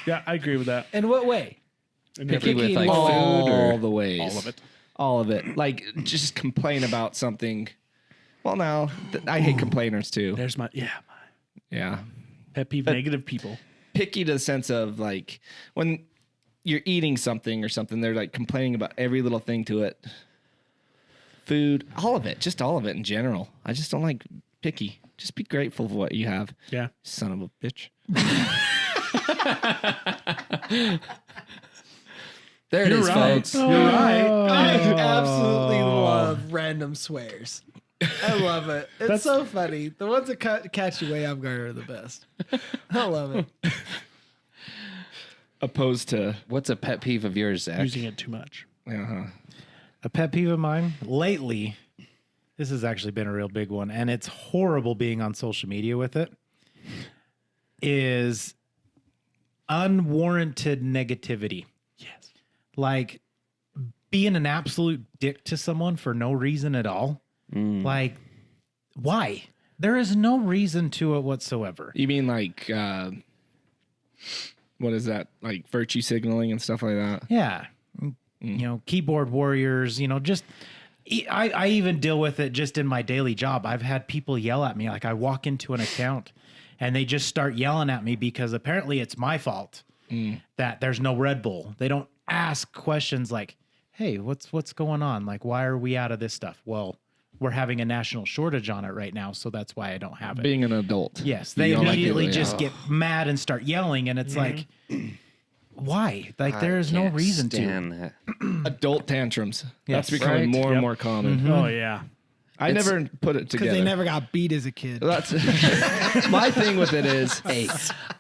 Yeah, I agree with that. In what way? Picky with like All food or All the ways. All of it. All of it. Like just complain about something. Well, now I hate complainers too. There's my Yeah. pet peeve. Negative people. Picky to the sense of like when you're eating something or something, they're like complaining about every little thing to it. Food, all of it, just all of it in general. I just don't like picky. Just be grateful for what you have. Yeah. Son of a bitch. there it is, right. folks. You're right. I absolutely love random swears. I love it. It's so funny. The ones that catch you way off guard are the best. I love it. Opposed to What's a pet peeve of yours, Zach? Using it too much. A pet peeve of mine lately, this has actually been a real big one, and it's horrible being on social media with it, is unwarranted negativity. Yes. Like being an absolute dick to someone for no reason at all. Like, why? There is no reason to it whatsoever. You mean like what is that? Like virtue signaling and stuff like that? Yeah. You know, keyboard warriors, you know, just I even deal with it just in my daily job. I've had people yell at me. Like I walk into an account and they just start yelling at me because apparently it's my fault that there's no Red Bull. They don't ask questions like, hey, what's going on? Like, why are we out of this stuff? Well, we're having a national shortage on it right now, so that's why I don't have it. Being an adult. Yes, You they don't like immediately it, just yeah. get mad and start yelling, and it's like, why? Like, there is no Can't reason to. stand that. Adult tantrums. Yes. That's becoming Right. more and Yep. more common. Oh yeah. I never put it Because together. they never got beat as a kid. That's my thing with it is Hey,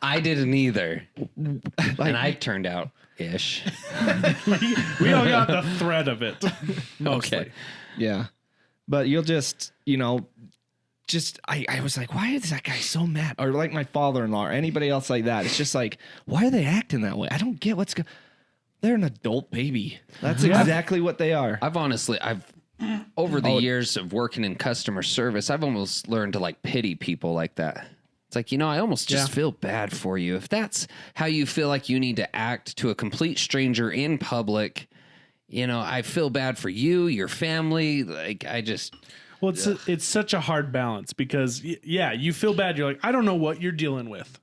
I didn't either. And I turned out ish. We all got the thread of it. Mostly. Okay. yeah. But you'll just, you know, I was like, why is that guy so mad? Or like my father-in-law or anybody else like that. It's just like, why are they acting that way? I don't get what's going. They're an adult baby. That's exactly what they are. I've over the years of working in customer service, I've almost learned to like pity people like that. It's like, you know, I almost just feel bad for you. If that's how you feel like you need to act to a complete stranger in public, you know, I feel bad for you, your family. Like, I just, Well, it's such a hard balance because yeah, you feel bad. You're like, I don't know what you're dealing with.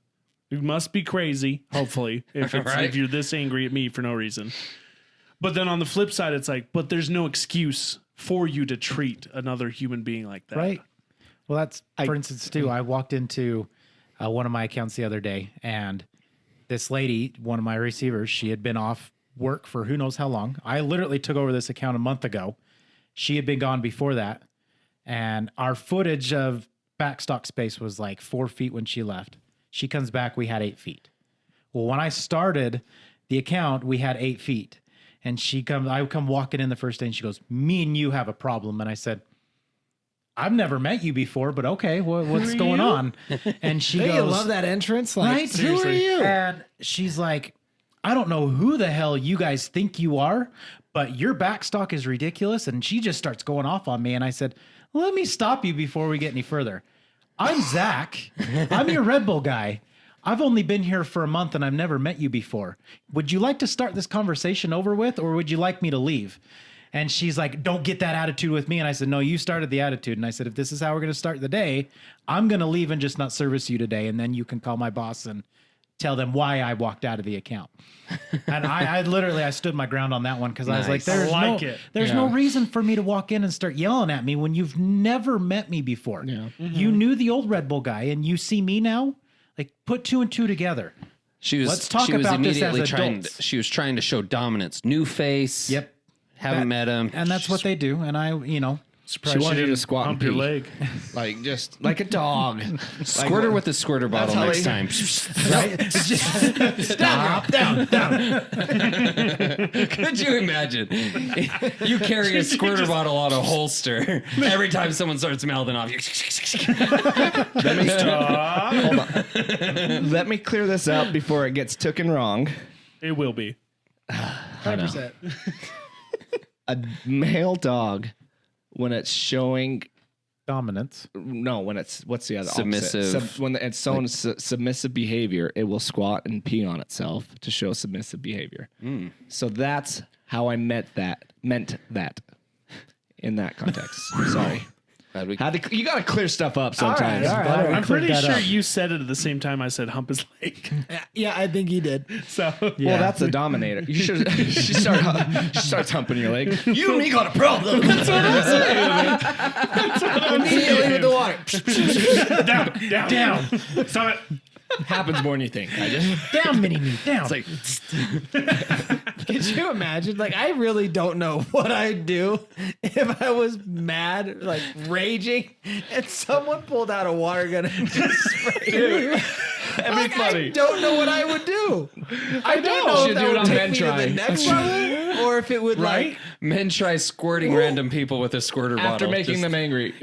You must be crazy. Hopefully, Right. if you're this angry at me for no reason. But then on the flip side, it's like, but there's no excuse for you to treat another human being like that. Right. Well, that's, for instance, too, I walked into one of my accounts the other day, and this lady, one of my receivers, she had been off work for who knows how long. I literally took over this account a month ago. She had been gone before that. And our footage of backstock space was like 4 feet when she left. She comes back, we had 8 feet. Well, when I started the account, we had 8 feet. And I come walking in the first day and she goes, me and you have a problem. And I said, I've never met you before, but okay, what's going on? And she goes, I love that entrance. Like, right? Who are you? And she's like, I don't know who the hell you guys think you are, but your backstock is ridiculous. And she just starts going off on me. And I said, let me stop you before we get any further. I'm Zach. I'm your Red Bull guy. I've only been here for a month and I've never met you before. Would you like to start this conversation over with, or would you like me to leave? And she's like, don't get that attitude with me. And I said, no, you started the attitude. And I said, if this is how we're going to start the day, I'm going to leave and just not service you today. And then you can call my boss and tell them why I walked out of the account. And I stood my ground on that one, because I was like, there's no reason for me to walk in and start yelling at me when you've never met me before. Yeah. Mm-hmm. You knew the old Red Bull guy and you see me now. Like, put 2 and 2 together. Let's talk about this as adults. She was trying to show dominance. New face. Yep. Haven't met him. And that's what they do. And She wanted you to squat and your pee. leg. Like, just like a dog. Squirt her with a squirter bottle next time. Right? Stop. Down. Could you imagine? You carry a squirter bottle on a holster. Every time someone starts mouthing off, you Let me stop. Hold on. Let me clear this up before it gets taken wrong. It will be. 100%. A male dog, when it's showing dominance. No, when it's what's the other submissive. opposite? When it's showing submissive behavior, it will squat and pee on itself to show submissive behavior. So that's how I meant that in that context. Sorry. You got to clear stuff up sometimes. All right. I'm pretty sure you said it at the same time I said hump his leg. Yeah, I think he did. So Well, that's a dominator. You should. She starts humping your leg. You and me got a problem. That's what I'm saying. Immediately with the water. down. Stop it. Happens more than you think. Down, mini-me, down. It's like, Could you imagine? Like, I really don't know what I'd do if I was mad, like raging, and someone pulled out a water gun and just sprayed me. that'd be funny. I don't know what I would do. I don't know if that would take me to the next level, or if it would like men try squirting random people with a squirter bottle after making them angry.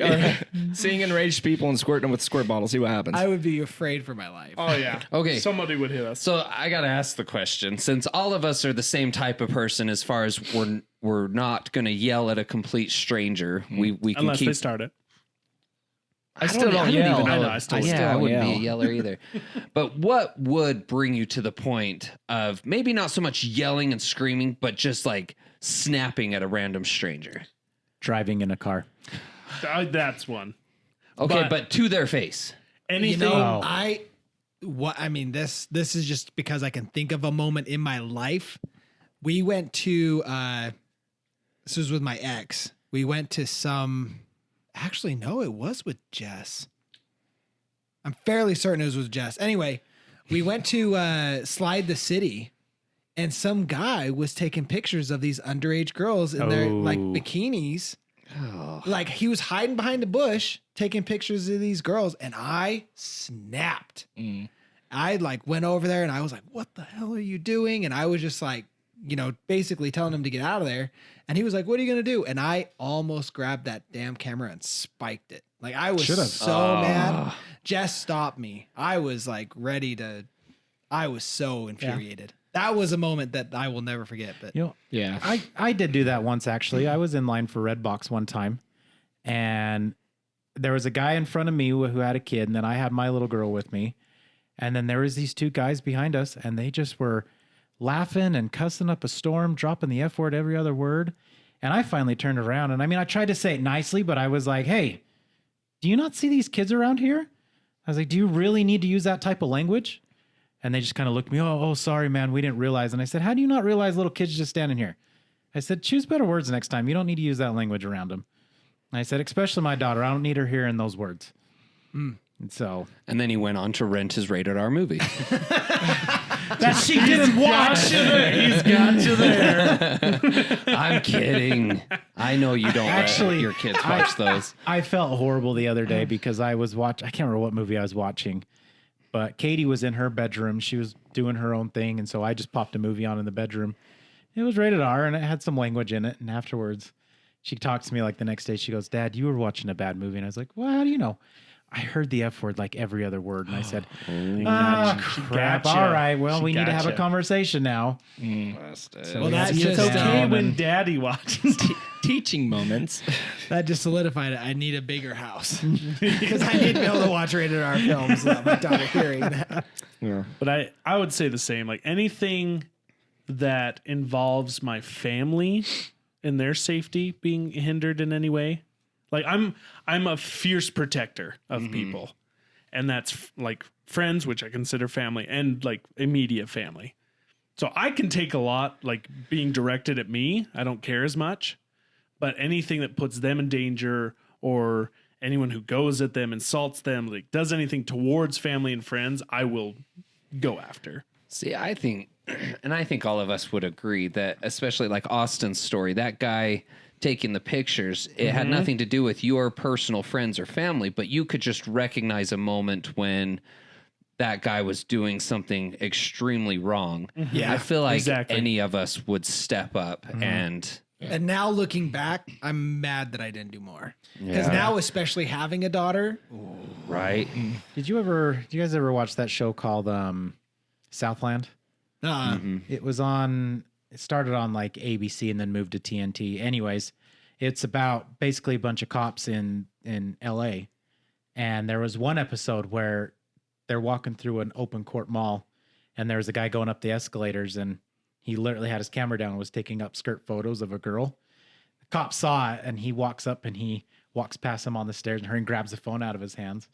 Seeing enraged people and squirting them with squirt bottles. See what happens. I would be afraid for my life. Oh yeah. Okay. Somebody would hit us. So I gotta ask the question: since all of us are the same type of person, as far as we're not gonna yell at a complete stranger, we can Unless keep. they start it. I still don't yell. Even know. I still I wouldn't be a yell. yeller either. But what would bring you to the point of maybe not so much yelling and screaming, but just like snapping at a random stranger? Driving in a car. That's one. Okay, but to their face. Anything. This is just because I can think of a moment in my life. We went to this was with my ex. We went to actually no, it was with Jess. I'm fairly certain it was with Jess. Anyway, we went to Slide the City, and some guy was taking pictures of these underage girls in their like bikinis. Like he was hiding behind a bush taking pictures of these girls, and I snapped. I like went over there and I was like, what the hell are you doing? And I was just like, basically telling him to get out of there. And he was like, what are you going to do? And I almost grabbed that damn camera and spiked it. Like I was so mad. Jess stopped me. I was like I was so infuriated. That was a moment that I will never forget. But Yeah. I did do that once, actually. I was in line for Redbox one time, and there was a guy in front of me who had a kid, and then I had my little girl with me. And then there was these two guys behind us, and they just were laughing and cussing up a storm, dropping the F word every other word. And I finally turned around, and I tried to say it nicely, but I was like, hey, do you not see these kids around here? I was like, do you really need to use that type of language? And they just kind of looked at me, oh, sorry, man, we didn't realize. And I said, how do you not realize little kids just standing here? I said, choose better words next time. You don't need to use that language around them. And I said, especially my daughter, I don't need her hearing those words. And so. And then he went on to rent his rated R movie. that she didn't watch. He's got you there. I'm kidding. I know you don't Actually, let your kids watch those. I felt horrible the other day because I was watching. I can't remember what movie I was watching, but Katie was in her bedroom. She was doing her own thing, and so I just popped a movie on in the bedroom. It was rated R, and it had some language in it. And afterwards, she talks to me like the next day. She goes, "Dad, you were watching a bad movie," and I was like, "Well, how do you know?" I heard the F word like every other word, and I said, crap. gotcha. All right, well, She we need to have a gotcha. conversation now." Well, that's It's just okay when Daddy watches. Teaching moments. that just solidified it. I need a bigger house because I need to be able to watch rated R films without my daughter hearing that. Yeah. But I would say the same. Like anything that involves my family and their safety being hindered in any way. Like I'm a fierce protector of people. And that's like friends, which I consider family, and like immediate family. So I can take a lot, like being directed at me. I don't care as much. But anything that puts them in danger, or anyone who goes at them, insults them, like does anything towards family and friends, I will go after. See, I think, and I think all of us would agree that, especially like Austin's story, that guy taking the pictures, it had nothing to do with your personal friends or family, but you could just recognize a moment when that guy was doing something extremely wrong. Yeah, I feel like exactly. any of us would step up and And now looking back, I'm mad that I didn't do more. Because Yeah. now, especially having a daughter, right. Did you guys ever watch that show called Southland? It was on, it started on like ABC and then moved to TNT. Anyways, it's about basically a bunch of cops in LA. And there was one episode where they're walking through an open court mall and there was a guy going up the escalators and he literally had his camera down and was taking up skirt photos of a girl. The cop saw it and he walks up and he walks past him on the stairs and her and grabs the phone out of his hands.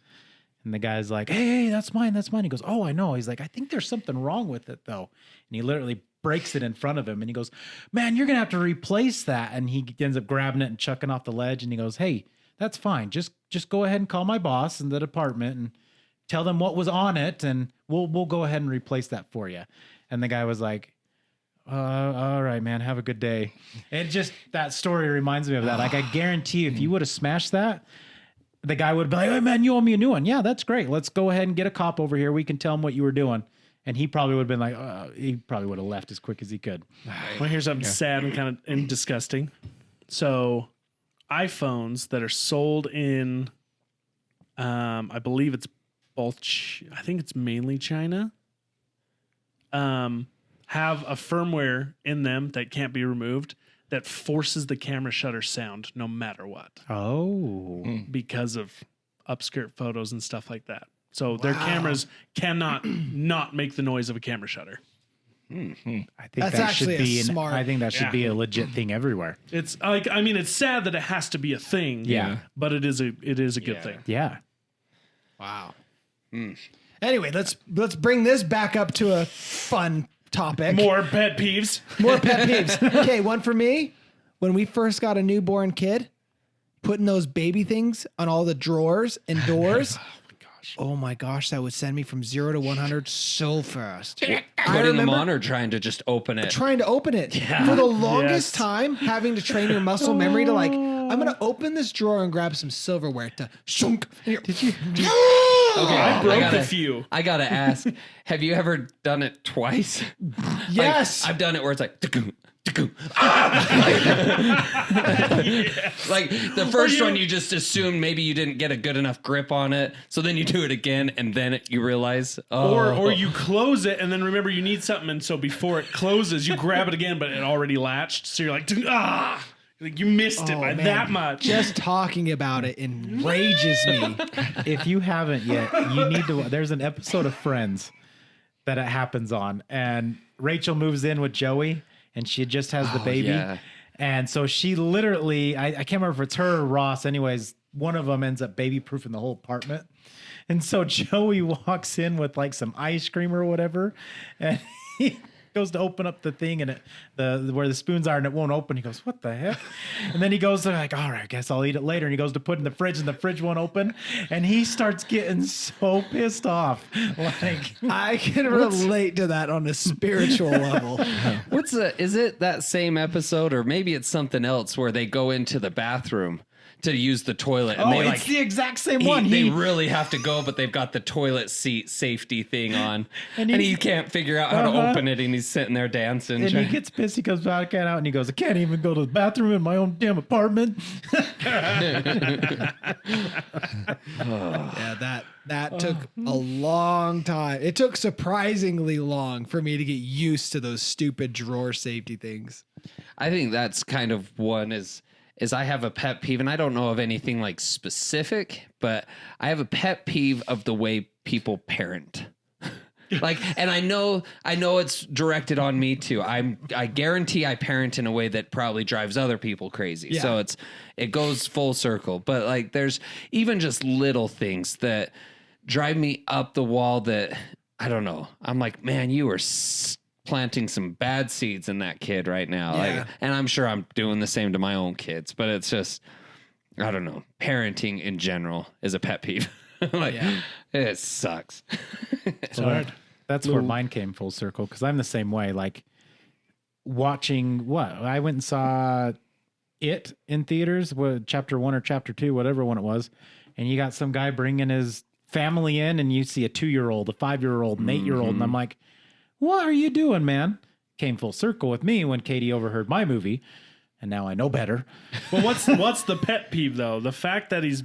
And the guy's like, hey, that's mine, that's mine. He goes, oh, I know. He's like, I think there's something wrong with it, though. And he literally breaks it in front of him. And he goes, man, you're going to have to replace that. And he ends up grabbing it and chucking off the ledge. And he goes, hey, that's fine. Just go ahead and call my boss in the department and tell them what was on it. And we'll go ahead and replace that for you. And the guy was like, all right, man, have a good day. And just that story reminds me of that. Like, I guarantee you, if you would have smashed that, the guy would be like, hey, man, you owe me a new one. Yeah, that's great. Let's go ahead and get a cop over here. We can tell him what you were doing. And he probably would have been like, he probably would have left as quick as he could. Well, here's something sad and kind of and disgusting. So, iPhones that are sold in, I believe it's both. I think it's mainly China. Have a firmware in them that can't be removed that forces the camera shutter sound no matter what, Oh. because of upskirt photos and stuff like that. So their cameras cannot not make the noise of a camera shutter. I think That's that actually should be a smart- I think that should Yeah. be a legit thing everywhere. It's like, I mean, it's sad that it has to be a thing. Yeah. But it is a good thing. Yeah. wow. Anyway, let's bring this back up to a fun topic. More pet peeves. More pet peeves. Okay, one for me. When we first got a newborn kid, putting those baby things on all the drawers and doors. Oh my gosh, that would send me from 0 to 100 so fast. I Putting them remember on or trying to just open it. trying to open it for the longest Yes. time, having to train your muscle memory to like, I'm gonna open this drawer and grab some silverware to shunk. Did you? Okay, I broke gotta- a few. I gotta ask, have you ever done it twice? Yes. I've done it where it's like, "Tuku, tuku." Like the first one, you just assume maybe you didn't get a good enough grip on it, so then you do it again, and then you realize, oh, Or you close it and then remember you need something, and so before it closes, you grab it again, but it already latched. So you're like, like you missed it Oh, by man. that much. Just talking about it enrages me. If you haven't yet, you need to. There's an episode of Friends that it happens on, and Rachel moves in with Joey, and she just has the baby, yeah. and so she literally, I can't remember if it's her or Ross. Anyways, one of them ends up baby proofing the whole apartment, and so Joey walks in with like some ice cream or whatever, and goes to open up the thing and where the spoons are and it won't open. He goes, what the heck? And then he goes like, all right, I guess I'll eat it later. And he goes to put it in the fridge and the fridge won't open. And he starts getting so pissed off. Like, I can relate to that on a spiritual level. Is it that same episode, or maybe it's something else where they go into the bathroom to use the toilet and they it's the exact same one. They really have to go, but they've got the toilet seat safety thing on, and he can't figure out how to open it, and he's sitting there dancing. And he gets pissed. He comes back out and he goes, I can't even go to the bathroom in my own damn apartment. Yeah, that took a long time. It took surprisingly long for me to get used to those stupid drawer safety things. I think that's kind of one is I have a pet peeve, and I don't know of anything like specific, but I have a pet peeve of the way people parent. Like, and I know it's directed on me too. I guarantee I parent in a way that probably drives other people crazy. Yeah. So it goes full circle. But like, there's even just little things that drive me up the wall that I don't know. I'm like, man, you are planting some bad seeds in that kid right now. Yeah. Like, and I'm sure I'm doing the same to my own kids, but it's just, I don't know. Parenting in general is a pet peeve. It sucks. It's hard. That's where mine came full circle, because I'm the same way. Like, watching I went and saw It in theaters, chapter 1 or chapter 2, whatever one it was, and you got some guy bringing his family in, and you see a 2-year-old, a 5-year-old, an 8-year-old, and I'm like, what are you doing, man? Came full circle with me when Katie overheard my movie, and now I know better. Well, what's the pet peeve though? The fact that he's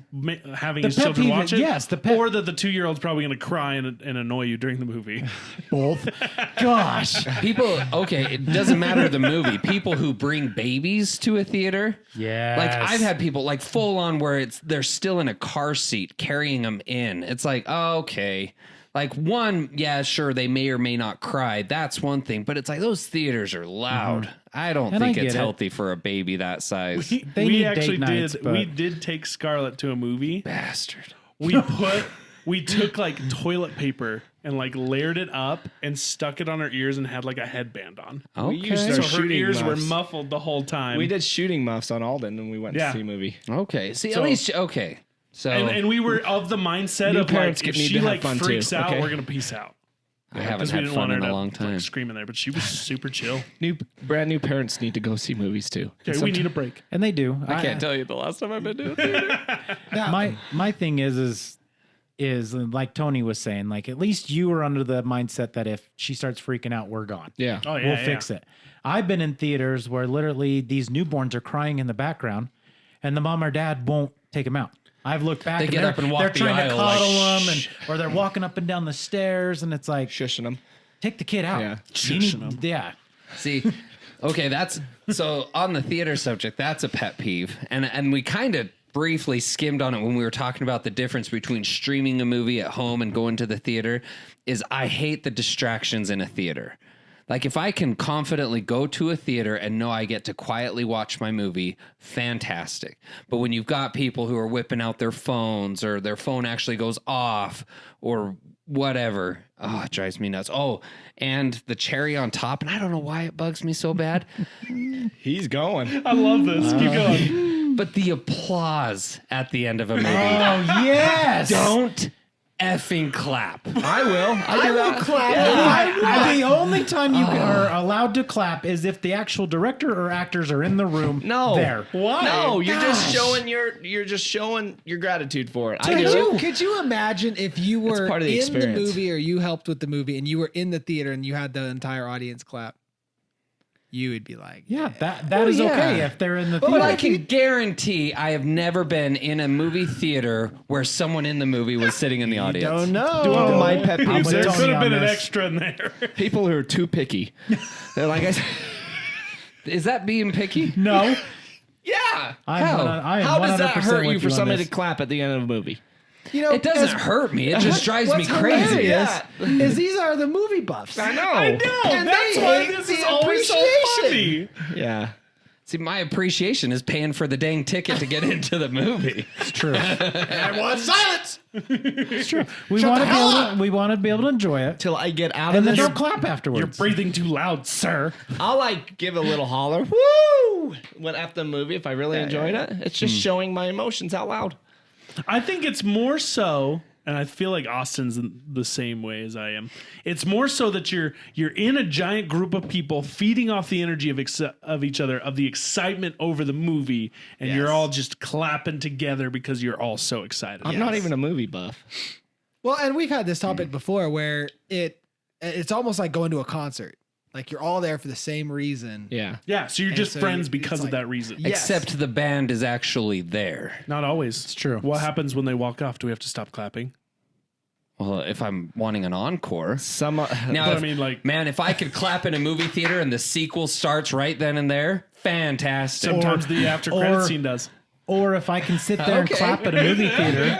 having his pet children peeve, watch it, yes, the pet- or that the 2-year-old's probably going to cry and annoy you during the movie. Both. Gosh. People, okay, it doesn't matter the movie. People who bring babies to a theater. Yeah. Like, I've had people like full on where they're still in a car seat carrying them in. It's like, oh, okay. Like, one, yeah, sure, they may or may not cry. That's one thing. But it's like, those theaters are loud. I don't think it's healthy for a baby that size. They need date nights, but- We did take Scarlett to a movie. Bastard. We took like toilet paper and like layered it up and stuck it on her ears and had like a headband on. Okay. used our So her shooting ears were muffs. muffled the whole time. We did shooting muffs on Alden when we went to see a movie. Okay. See, So- at least, okay. So and we were of the mindset New of parents like, if need she to have like fun freaks too, out, okay? we're gonna peace out. I haven't Because we had didn't fun want her in to a long time. like, scream in there, but she was super chill. Brand new parents need to go see movies too. Okay, we need a break. And they do. I can't tell you the last time I've been to a theater. My thing is like Tony was saying, like, at least you are under the mindset that if she starts freaking out, we're gone. Yeah. Oh yeah, We'll fix it. I've been in theaters where literally these newborns are crying in the background and the mom or dad won't take them out. I've looked back They and get they're, up and walk they're the trying to aisle like, cuddle them, shh. or they're walking up and down the stairs, and it's like, Shushing them. take the kid out. Yeah. You need- yeah. See, okay, that's so on the theater subject, that's a pet peeve. And we kind of briefly skimmed on it when we were talking about the difference between streaming a movie at home and going to the theater. Is I hate the distractions in a theater. Like, if I can confidently go to a theater and know I get to quietly watch my movie, fantastic. But when you've got people who are whipping out their phones, or their phone actually goes off, or whatever, oh, it drives me nuts. Oh, and the cherry on top, and I don't know why it bugs me so bad, He's going. I love this. Keep going. but the applause at the end of a movie. Oh, yes. Don't effing clap. I will. I do that. Clap. The only time you are allowed to clap is if the actual director or actors are in the room. No. There. Why? No, you're just showing your gratitude for it. I Could do. could you imagine if you were part of the in experience. the movie or you helped with the movie and you were in the theater and you had the entire audience clap? You would be like, Yeah, that is okay if they're in the theater. But I can guarantee I have never been in a movie theater where someone in the movie was sitting in the audience. don't know. One of my pet I'm peeves with There Tony could have on been an this. extra in there. people who are too picky. They're like, Is that being picky? No. yeah. I am How does that 100% hurt you with for on somebody this. to clap at the end of a movie? You know, It doesn't hurt me. It just drives me what's crazy. hilarious is these are the movie buffs. I know. I know. And That's they why hate this the is always so appreciation. funny. Yeah. See, my appreciation is paying for the dang ticket to get into the movie. It's true. I want silence. It's true. We want to be able to enjoy it. Till I get out of And then this. don't clap afterwards. You're breathing too loud, sir. I'll like give a little holler, woo, when after the movie if I really enjoyed it. It's just showing my emotions out loud. I think it's more so, and I feel like Austin's the same way as I am. It's more so that you're in a giant group of people feeding off the energy of each other, of the excitement over the movie, and you're all just clapping together because you're all so excited. I'm not even a movie buff. Well, and we've had this topic before where it's almost like going to a concert. Like you're all there for the same reason. Yeah. Yeah, so you're And just so friends it's because of like- that reason. Yes. Except the band is actually there. Not always. It's true. What happens when they walk off? Do we have to stop clapping? Well, if I'm wanting an encore. Some Now, But if, I mean, like, man, if I could clap in a movie theater and the sequel starts right then and there, fantastic. sometimes the after credit scene does. Or if I can sit there and clap at a movie theater,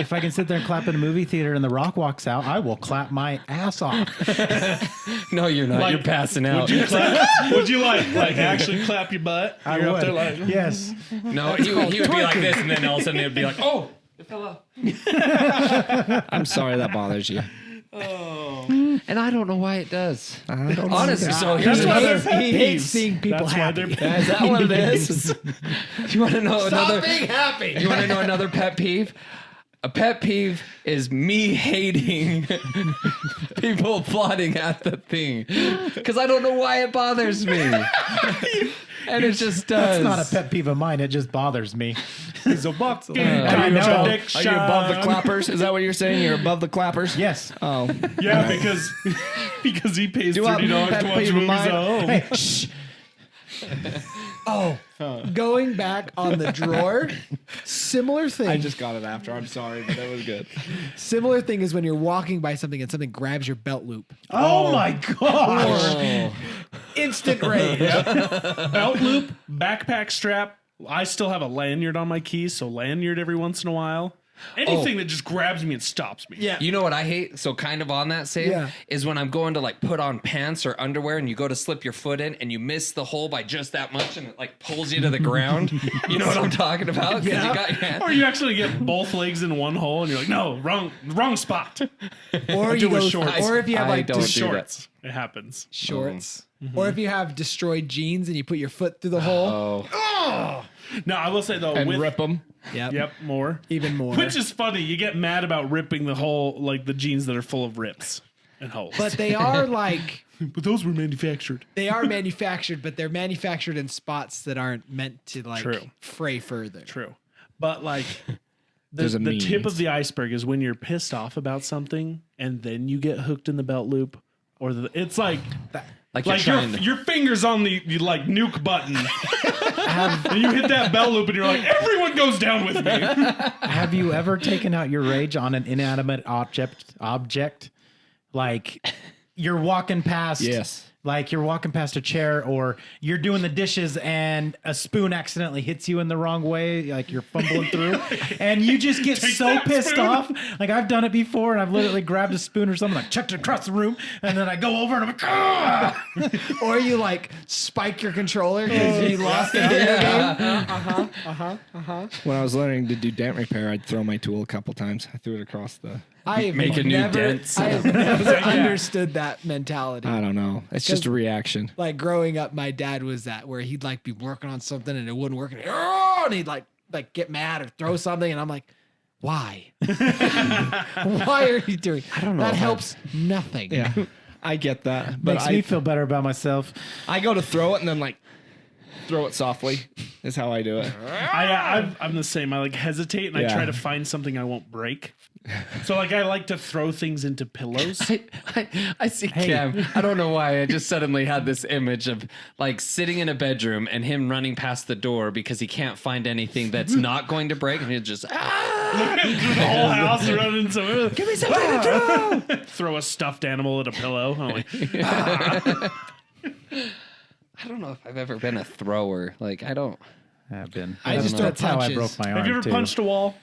if I can sit there and clap at a movie theater and The Rock walks out, I will clap my ass off. No, you're not. Like, You're passing out. Would you clap? Would you like actually clap your butt? I You're would. up there like, Yes. No, he would be like this, and then all of a sudden it would be like, oh, it fell out. I'm sorry that bothers you. And I don't know why it does. I don't Honestly, so here's That's why another. they're He hates seeing people That's why happy. they're Is that what it is? You want to know another? being happy. You want to know another pet peeve? A pet peeve is me hating people applauding at the thing because I don't know why it bothers me, and it just does. That's not a pet peeve of mine. It just bothers me. He's a walking I know. contradiction. Are you above the clappers? Is that what you're saying? You're above the clappers? Yes. Oh. Yeah, because he pays Do I have $30 pet to watch peeve of movies mine? at home. Hey, shh. Going back on the drawer, similar thing. I just got it after. I'm sorry, but that was good. Similar thing is when you're walking by something and something grabs your belt loop. Oh my gosh. Instant rage. Belt loop, backpack strap. I still have a lanyard on my keys, so lanyard every once in a while. Anything that just grabs me and stops me. Yeah. You know what I hate? So kind of on that same Yeah. is when I'm going to like put on pants or underwear and you go to slip your foot in and you miss the hole by just that much and it like pulls you to the ground. You know what I'm talking about? 'Cause you got your hand. Or you actually get both legs in one hole and you're like, no, wrong spot. Or do you with go, shorts. or if you have I like don't do Shorts. It happens. shorts, or if you have destroyed jeans and you put your foot through the hole. Oh, No, I will say though, And with, rip them. Yep, more. Even more. Which is funny. You get mad about ripping the whole, like the jeans that are full of rips and holes. But they are like But those were manufactured. they are manufactured, but they're manufactured in spots that aren't meant to like True. fray further. True. But like There's a the tip means. of the iceberg is when you're pissed off about something and then you get hooked in the belt loop or it's like like you're like trying to. your fingers on the like nuke button. And you hit that belt loop and you're like, everyone goes down with me. Have you ever taken out your rage on an inanimate object? Like you're walking past Yes. Like you're walking past a chair or you're doing the dishes and a spoon accidentally hits you in the wrong way, like you're fumbling through, and you just get so that pissed spoon. off. Like I've done it before, and I've literally grabbed a spoon or something, like chucked it across the room, and then I go over and I'm like, ah! Or you like spike your controller because you lost a video game. When I was learning to do dent repair, I'd throw my tool a couple times. I threw it across the. I have Making new never, dents. I have never understood that mentality. I don't know. It's just a reaction. Like growing up, my dad was that where he'd like be working on something and it wouldn't work, and he'd like get mad or throw something, and I'm like, why? Why are you doing? I don't know. That helps nothing. Yeah, I get that, but Makes me feel better about myself. I go to throw it and then like throw it softly. Is how I do it. I'm the same. I like hesitate and I Yeah. try to find something I won't break. So like I like to throw things into pillows. I see Cam. I don't know why. I just suddenly had this image of like sitting in a bedroom and him running past the door because he can't find anything that's not going to break, and he'll just The whole house running somewhere. Give me something to throw. Throw a stuffed animal at a pillow. I'm like, I don't know if I've ever been a thrower. Like I don't. I've been. I just That's throw how I punches. broke my arm. have you ever too. punched a wall?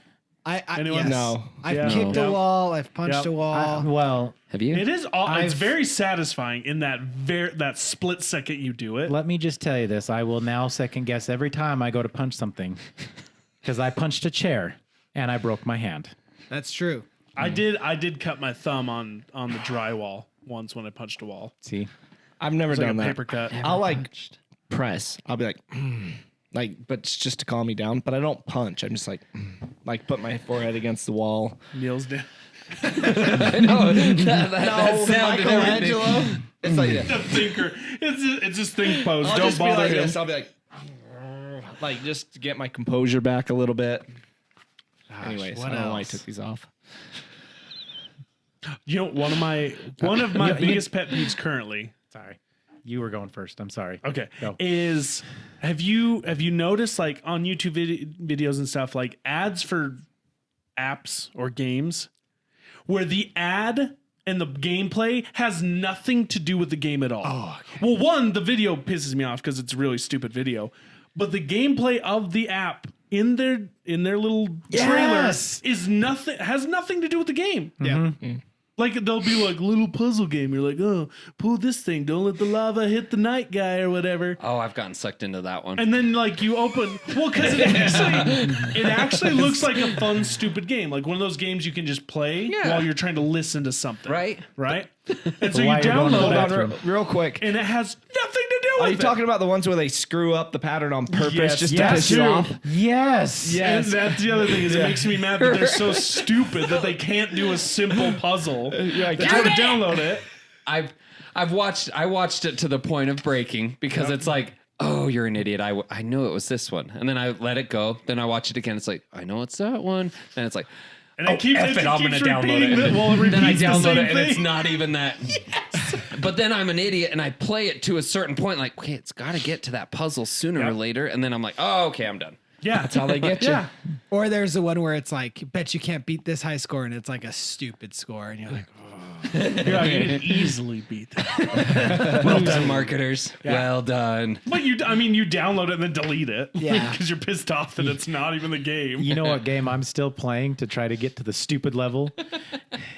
Anyone? Yes. No. I've Yeah. kicked Yep. a wall. I've punched Yep. a wall. Well, Have you? It is. It's I've- very satisfying in that that split second you do it. let me just tell you this. I will now second guess every time I go to punch something because I punched a chair and I broke my hand. That's true. I did cut my thumb on the drywall once when I punched a wall. See? I've never It's like done a that. paper cut. I'll like press. I'll be like, but it's just to calm me down. But I don't punch. I'm just like put my forehead against the wall. Kneels down. I know. That sound and everything. Michelangelo. It's like The thinker. It's just think pose. I'll Don't just be bother like him. this. I'll be like just to get my composure back a little bit. Anyways, I what don't know why I else? took these off. You know, one of my biggest pet peeves currently. Sorry. You were going first. I'm sorry. Okay. Go. Is have you noticed like on YouTube videos and stuff like ads for apps or games where the ad and the gameplay has nothing to do with the game at all? Oh, okay. Well, one, the video pisses me off because it's a really stupid video, but the gameplay of the app in their little trailer Yes! is has nothing to do with the game. Yeah. Like they'll be like little puzzle game. You're like, oh, pull this thing. Don't let the lava hit the night guy or whatever. Oh, I've gotten sucked into that one. And then like you open, well, because it actually looks like a fun, stupid game. Like one of those games you can just play while you're trying to listen to something. Right? And so you While you're going to the download bathroom. it, Real quick. and it has nothing to do with Are it. you talking about the ones where they screw up the pattern on purpose Yes, just yes, to piss you too. off? Yes. And that's the other thing is it makes me mad that they're so stupid that they can't do a simple puzzle. Like, They try to download it. I watched it to the point of breaking because it's like, oh, you're an idiot. I knew it was this one. And then I let it go. Then I watch it again. It's like, I know it's that one. And it's like, And it keeps, F it, I'm keeps gonna download repeating it. Well, it repeats Then I the download same it and thing. it's not even that. But then I'm an idiot and I play it to a certain point. Like, okay, it's got to get to that puzzle sooner or later. And then I'm like, oh, okay, I'm done. Yeah, That's how they get you. yeah. Or there's the one where it's like, bet you can't beat this high score, and it's like a stupid score, and you're like, You're like, you can easily beat that. Well done, marketers. Well done. But you download it and then delete it. Yeah. Because you're pissed off that it's not even the game. You know what game I'm still playing to try to get to the stupid level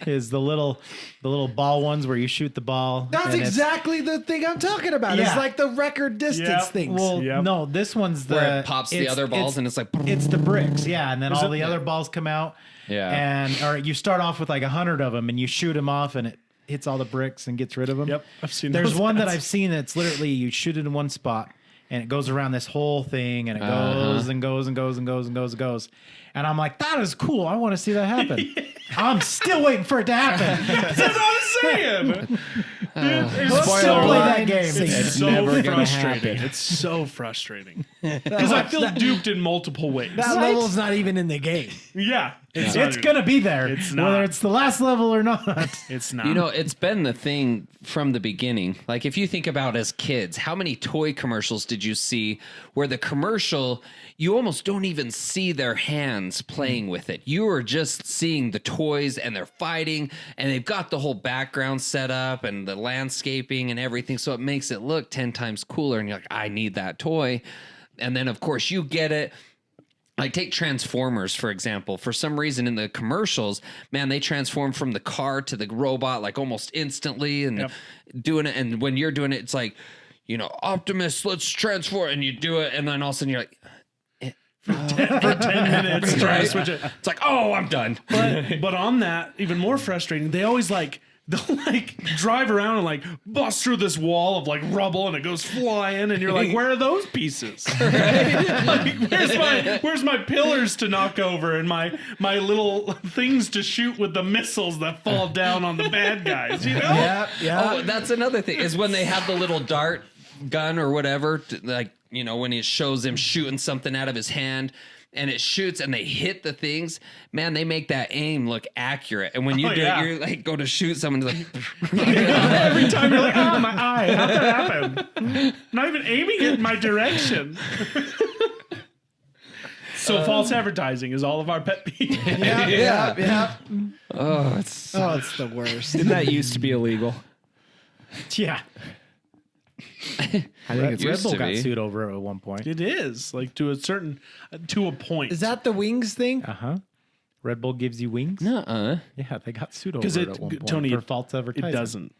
is the little ball ones where you shoot the ball. that's and it's- exactly the thing I'm talking about. It's Yeah. like the record distance Yep. things. Well, Yep. no, this one's the Where it pops the it's- other balls and it's like, it's the bricks, yeah, and then all it- the other balls come out, Yeah. and or you start off with like 100 of them, and you shoot them off, and it hits all the bricks and gets rid of them. Yep, I've seen There's those one that ads. I've seen that's literally you shoot it in one spot, and it goes around this whole thing, and it goes and goes and goes and goes and goes and goes, and I'm like, that is cool. I want to see that happen. I'm still waiting for it to happen. That's what I'm saying. It's Let's still play that game. It's so never gonna frustrating. happen. It's so frustrating. Because I feel duped in multiple ways. that level's not even in the game. Yeah. It's, It's gonna be there, It's whether not. it's the last level or not. It's not. You know, it's been the thing from the beginning. Like, if you think about as kids, how many toy commercials did you see where the commercial, you almost don't even see their hands playing with it. You are just seeing the toys and they're fighting and they've got the whole background set up and the landscaping and everything. So it makes it look 10 times cooler. And you're like, I need that toy. And then, of course, you get it. Like, take Transformers, for example. For some reason in the commercials, man, they transform from the car to the robot like almost instantly and doing it. And when you're doing it, it's like, you know, Optimus, let's transform. And you do it. And then all of a sudden you're like, for 10 minutes trying to switch it. it's like, oh, I'm done. But on that, even more frustrating, they'll like drive around and like bust through this wall of like rubble and it goes flying and you're like, where are those pieces? Like, where's my pillars to knock over and my little things to shoot with the missiles that fall down on the bad guys, you know? Oh, that's another thing is when they have the little dart gun or whatever, like, you know, when it shows him shooting something out of his hand and it shoots and they hit the things, man, they make that aim look accurate. And when you do it, you're like, go to shoot someone, like, Every time you're like, oh, my eye, how'd that happen? Not even aiming it in my direction. So false advertising is all of our pet peeve. Yeah. oh, it's Oh, it's the worst. Didn't that used to be illegal? Yeah, I think it's Red Bull to got be. sued over it at one point. It is like to a point. Is that the wings thing? Uh huh. Red Bull gives you wings. Nuh-uh. Yeah, they got sued over Because it at one point Tony, for false advertising. it doesn't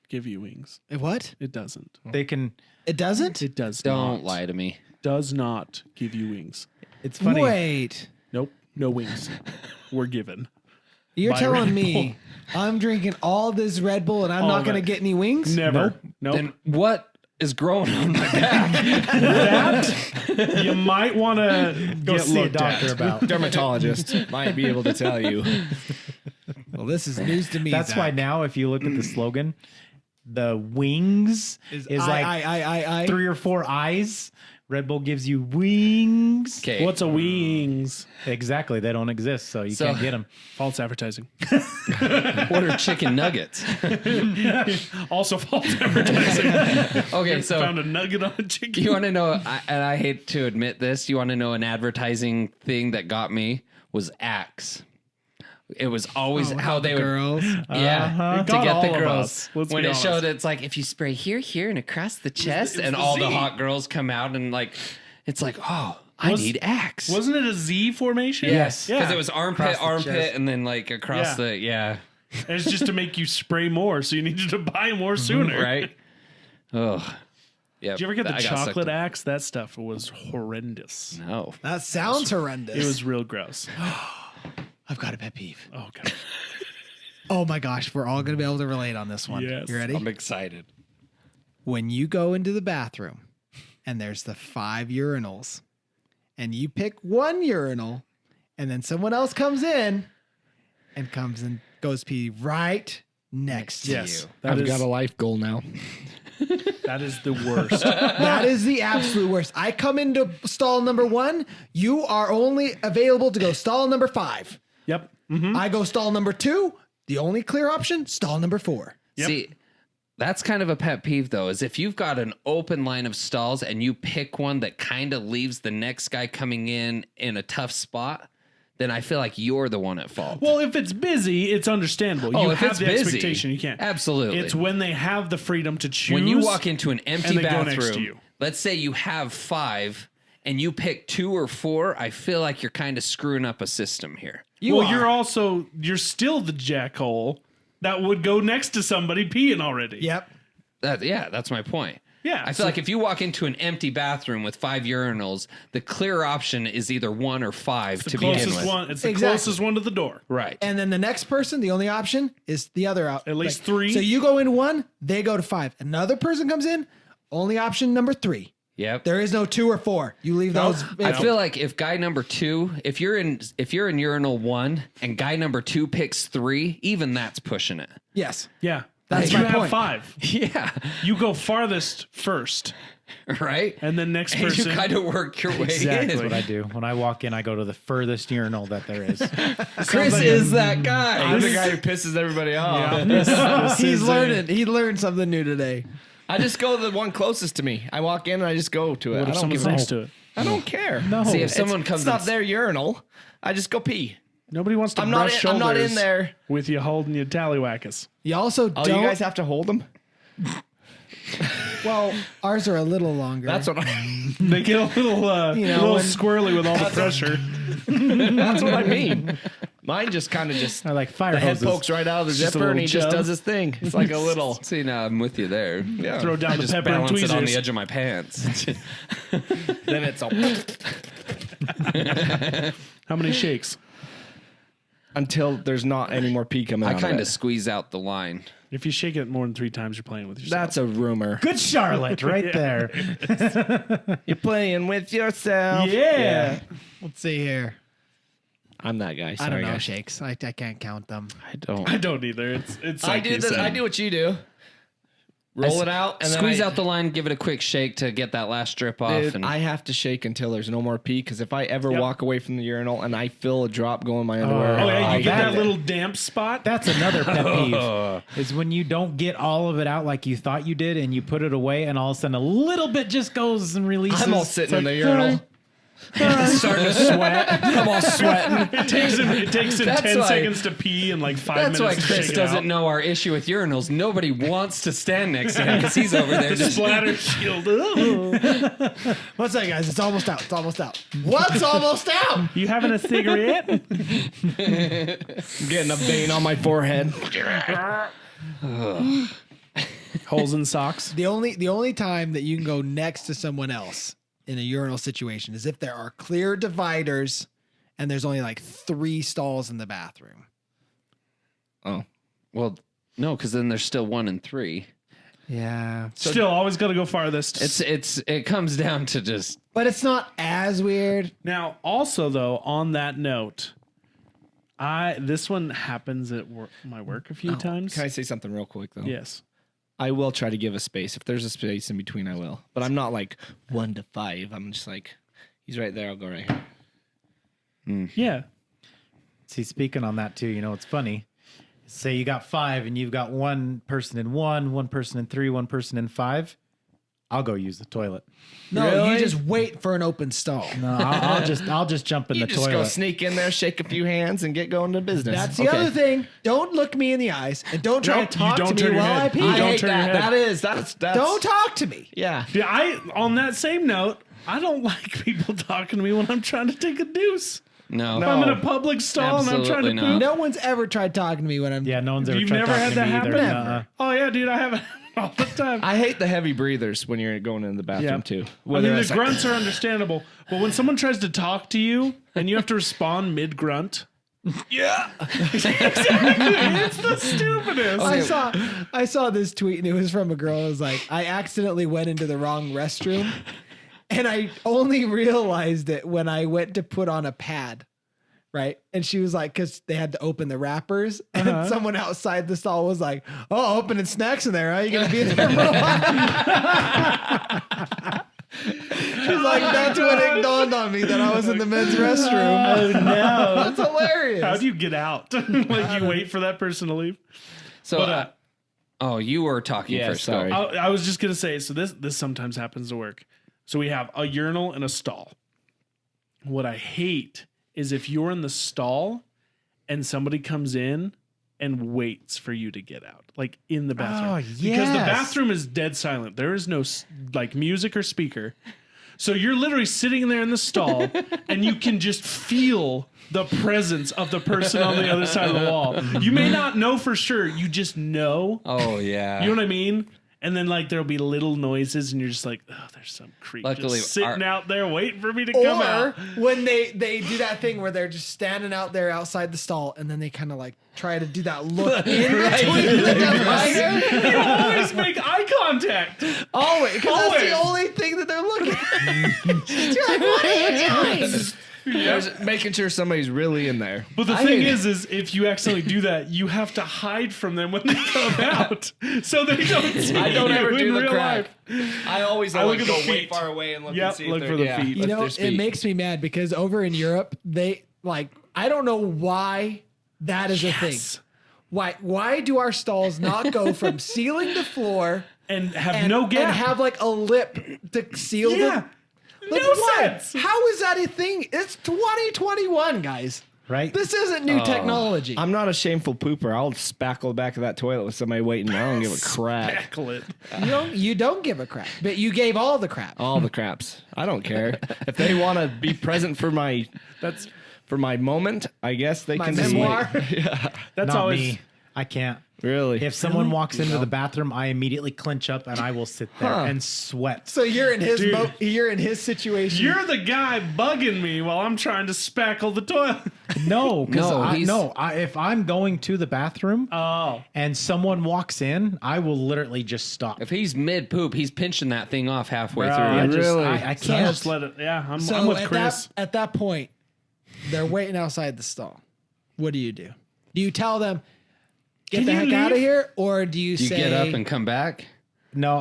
give you wings. What? It doesn't. They can. It doesn't? It does Don't not. lie to me. Does not give you wings. It's funny. Wait. Nope. No wings were given. You're By telling Red me I'm drinking all this Red Bull and I'm All not of going to it. get any wings? Never. Nope. Then what is growing on my back? That you might want to Go get see a looked doctor at. about. Dermatologist might be able to tell you. Well, this is news to me. That's why now, if you look at the slogan, the wings is like I. 3 or 4 eyes. Red Bull gives you wings. Okay. What's a wings? Exactly. They don't exist, so you So- can't get them. False advertising. What are chicken nuggets? Also false advertising. Okay, so Found a nugget on a chicken. you want to know, and I hate to admit this, you want to know an advertising thing that got me was Axe. It was always how they would, girls. yeah, It to got get all the of girls. us. Let's When be it honest. showed, it's like if you spray here, here, and across the chest, it was and the all the Z. hot girls come out, and like, it's like, oh, I need Axe. Wasn't it a Z formation? Yes. Yeah. Because it was armpit, Across the chest. and then like across Yeah. the And it's just to make you spray more, so you needed to buy more sooner. right. Oh, yeah. Did you ever get the I got sucked chocolate in. axe? That stuff was horrendous. No. That sounds horrendous. It was real gross. I've got a pet peeve. Oh god. Oh my gosh, we're all going to be able to relate on this one. Yes. You ready? I'm excited. When you go into the bathroom and there's the 5 urinals and you pick one urinal and then someone else comes in and goes pee right next to Yes. you. That I've is, got a life goal now. that is the worst. That is the absolute worst. I come into stall number 1. You are only available to go stall number 5. Yep. I go stall number 2. The only clear option, stall number 4. Yep. See, that's kind of a pet peeve, though, is if you've got an open line of stalls and you pick one that kind of leaves the next guy coming in a tough spot, then I feel like you're the one at fault. Well, if it's busy, it's understandable. Oh, You if have it's the busy, expectation. You can't. absolutely. It's when they have the freedom to choose. when you walk into an empty and they go next to bathroom, you. let's say you have 5 and you pick 2 or 4, I feel like you're kind of screwing up a system here. You're still the jackhole that would go next to somebody peeing already. Yep. That's my point. Yeah, I feel like if you walk into an empty bathroom with 5 urinals, the clear option is either 1 or 5 the to begin closest with. one. It's the Exactly. closest one to the door. Right. And then the next person, the only option is the other out. At least 3. So you go in 1, they go to 5. Another person comes in, only option number 3. Yep. There is no 2 or 4. You leave those. I feel like if guy number 2, if you're in urinal 1 and guy number 2 picks 3, even that's pushing it. Yes. Yeah, That's you my have point. 5. Yeah. You go farthest first, Right. and then next And you person. kind of work your way Exactly. That's in. what I do. When I walk in, I go to the furthest urinal that there is. Chris is that guy. I'm the guy who pisses everybody off. He's learning. He learned something new today. I just go to the one closest to me. I walk in and I just go to it. What I if don't someone's give a- next to it? I don't care. No. See, if someone It's comes not and their urinal. I just go pee. Nobody wants to I'm not brush in- shoulders I'm not in there. with you holding your tallywhackers. You also Oh, don't. you guys have to hold them? well, ours are a little longer. That's what I. They get a little, You know, little when- squirrely with all the pressure. That's what I mean. Mine just kind of just. I like fire The head hoses. pokes right out of the Just a zipper and little he just chub. does his thing. It's like a little. See, now I'm with you there. Yeah. Throw down I the just pepper and balance it on the tweezers. edge of my pants. Then it's all. How many shakes? Until there's not any more pee coming I out. kind of of it. squeeze out the line. If you shake it more than 3 times, you're playing with yourself. That's a rumor. Good Charlotte, right there. You're playing with yourself. yeah. Let's see here. I'm that guy. I Sorry, don't know guys. shakes. I can't count them. I don't. I don't either. It's I like do you said. I do what you do. Roll it out and Squeeze then out the line, give it a quick shake to get that last strip off. Dude, And I have to shake until there's no more pee because if I ever Yep. walk away from the urinal and I feel a drop go in my underwear, Oh yeah, I you get hate that it. little damp spot. That's another pet peeve. Is when you don't get all of it out like you thought you did, and you put it away, and all of a sudden a little bit just goes and releases. I'm all sitting in the It's urinal. like, Starting to sweat. I'm all sweating. It takes him That's 10 why- seconds to pee and like 5 That's why minutes to Chris shake it doesn't out. know our issue with urinals. Nobody wants to stand next to him because he's over there The just. splatter shield. Oh. What's that, guys? It's almost out. It's almost out. What's almost out? You having a cigarette? Getting a vein on my forehead. Holes in socks. The only time that you can go next to someone else in a urinal situation is if there are clear dividers and there's only like 3 stalls in the bathroom. Oh. Well, no, because then there's still 1 and 3. Yeah. Still, always got to go farthest. It comes down to just But it's not as weird. Now, also though, on that note, this one happens at my work a few times. Can I say something real quick though? Yes. I will try to give a space. If there's a space in between, I will. But I'm not like 1 to 5. I'm just like, he's right there. I'll go right here. Yeah. See, speaking on that too, you know, it's funny. Say you got 5 and you've got one person in 1, one person in 3, one person in 5. I'll go use the toilet. No, Really? you just wait for an open stall. No, I'll just jump in You the just go toilet. sneak in there, shake a few hands, and get going to business. That's the other thing. Don't look me in the eyes and don't try Nope, to you talk don't to turn me your while head. I pee. You I don't hate turn your that. head. That's Don't talk to me. Yeah. Yeah, on that same note, I don't like people talking to me when I'm trying to take a deuce. no. If I'm in a public stall and I'm trying to Absolutely poop. No one's ever tried talking to me when I'm. Yeah, no one's ever You've tried never talking had to that me happen? either. Never. Nuh-uh. Oh yeah, dude, I have it all the time. I hate the heavy breathers when you're going in the bathroom too. I mean, the grunts are understandable, but when someone tries to talk to you and you have to respond mid grunt, yeah. it's the stupidest. I saw this tweet and it was from a girl. It was like, I accidentally went into the wrong restroom and I only realized it when I went to put on a pad. Right. And she was like, because they had to open the wrappers and someone outside the stall was like, oh, opening snacks in there. Huh? You going to be in there for a while? She's like, that's when it dawned on me that I was in the men's restroom. Oh no! That's hilarious. How do you get out? Like you wait for that person to leave. So, But, oh, you were talking Yeah, first. sorry. Go. I was just gonna say. So this sometimes happens to work. So we have a urinal and a stall. What I hate is if you're in the stall and somebody comes in and waits for you to get out, like in the bathroom. Oh, Because the yes. bathroom is dead silent. There is no like music or speaker. So you're literally sitting there in the stall and you can just feel the presence of the person on the other side of the wall. You may not know for sure. You just know. Oh yeah. You know what I mean? And then like there'll be little noises and you're just like, oh, there's some creep Luckily, just sitting out there waiting for me to come Or out. when they do that thing where they're just standing out there outside the stall and then they kind of like try to do that look in between the divider. You always make eye contact. Always. Because that's Always. the only thing that they're looking at. You're like, what are you doing? There's making sure somebody's really in there. But the thing is if you accidentally do that, you have to hide from them when they come out, so they don't see I don't you ever in do the real crack. life. I always I look like at go the way feet. far away and look Yep, and see look if for they're, the feet. You know, there's it feet. makes me mad because over in Europe, they like, I don't know why that is a thing. Why do our stalls not go from ceiling to floor And have no gap. and have like a lip to seal yeah. them? No Like, why? sense. How is that a thing? It's 2021, guys. Right? This isn't new technology. I'm not a shameful pooper. I'll spackle the back of that toilet with somebody waiting. I don't give a crap. Tackle it. You don't give a crap, but you gave all the crap. All the craps. I don't care. If they want to be present for my moment, I guess they My can just memoir. wait. That's Not always me. I can't. Really? If someone walks into the bathroom, I immediately clinch up and I will sit there Huh. and sweat. So you're in his Dude. you're in his situation. you're the guy bugging me while I'm trying to spackle the toilet. No, because No, if I'm going to the bathroom Oh. and someone walks in, I will literally just stop. If he's mid poop, he's pinching that thing off halfway Bro, through. I just- Really? I So can't. just let it. Yeah, I'm So with at Chris. that point, they're waiting outside the stall. What do? Do you tell them, get Can the you heck out of leave? here, or do you Do you say get up and come back? No,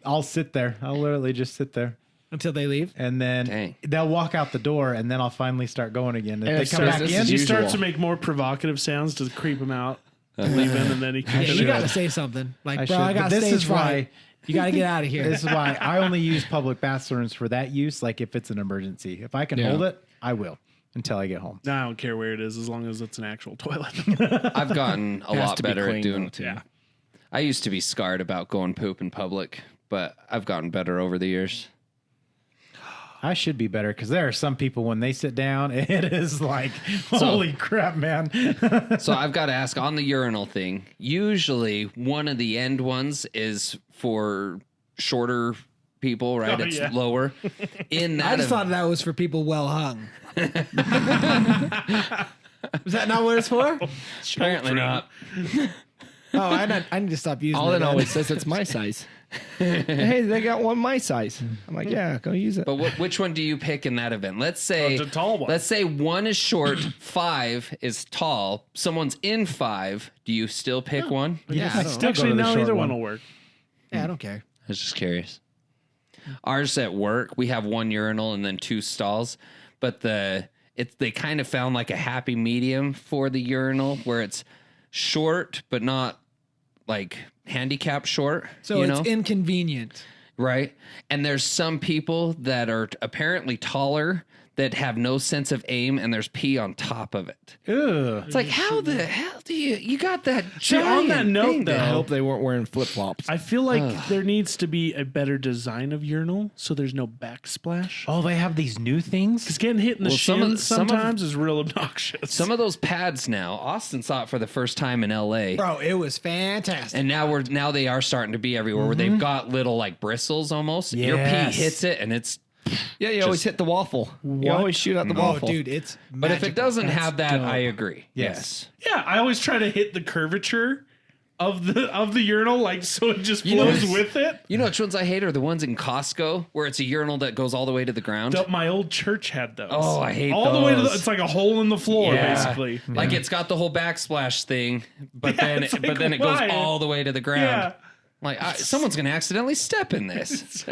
I'll sit there. I'll literally just sit there. until they leave? And then Dang. they'll walk out the door, and then I'll finally start going again. If And they it's come back business in, as You usual. start to make more provocative sounds to creep him out and leave him, and then he can Yeah, finish you it. got to say something like, I bro, should. I got But this stage is fright. You got to get out of here. This is why I only use public bathrooms for that use. Like if it's an emergency, if I can hold it, I will until I get home. No, I don't care where it is as long as it's an actual toilet. I've gotten a Has lot to be better at clean, doing though, too. Yeah. I used to be scarred about going poop in public, but I've gotten better over the years. I should be better because there are some people when they sit down, it is like, holy crap, man. So I've got to ask on the urinal thing. Usually, one of the end ones is for shorter people, right? Oh, It's yeah. lower. In that, I just thought that was for people well hung. Was that not what it's for? apparently not. Oh, I need to stop using All it. it always says it's my size. Hey, they got one my size. I'm like, yeah, go use it. But which one do you pick in that event? Let's say it's a tall one. Let's say 1 is short, 5 is tall. Someone's in 5. Do you still pick one? Yeah, I don't, Still go Actually, to the no, short either one. one will work. yeah, I don't care. I was just curious. Ours at work, we have 1 urinal and then 2 stalls, but they kind of found like a happy medium for the urinal where it's short but not like handicap short. So you it's know? inconvenient. Right. And there's some people that are apparently taller that have no sense of aim and there's pee on top of it. Ugh. It's like, how the hell do you got that See, on giant that note, thing though, there? I hope they weren't wearing flip flops. I feel like there needs to be a better design of urinal so there's no backsplash. Oh, they have these new things? Because getting hit in the Well, shins some of- sometimes is real obnoxious. Some of those pads now, Austin saw it for the first time in LA. Bro, it was fantastic. And now they are starting to be everywhere where they've got little like bristles almost. Your pee Yes. hits it and it's Yeah, you always hit the waffle. You always shoot out the Oh, waffle. dude, it's but if it magical. doesn't have that, I agree. Yes. Yeah, I always try to hit the curvature of the urinal, like so it just flows with it. You know which ones I hate are the ones in Costco where it's a urinal that goes all the way to the ground. My old church had those. Oh, I hate all the way to those. it's like a hole in the floor, Yeah. basically. Like it's got the whole backsplash thing, but Yeah, then it's it, like, but then it goes why? all the way to the ground. Yeah. Like someone's gonna accidentally step in this.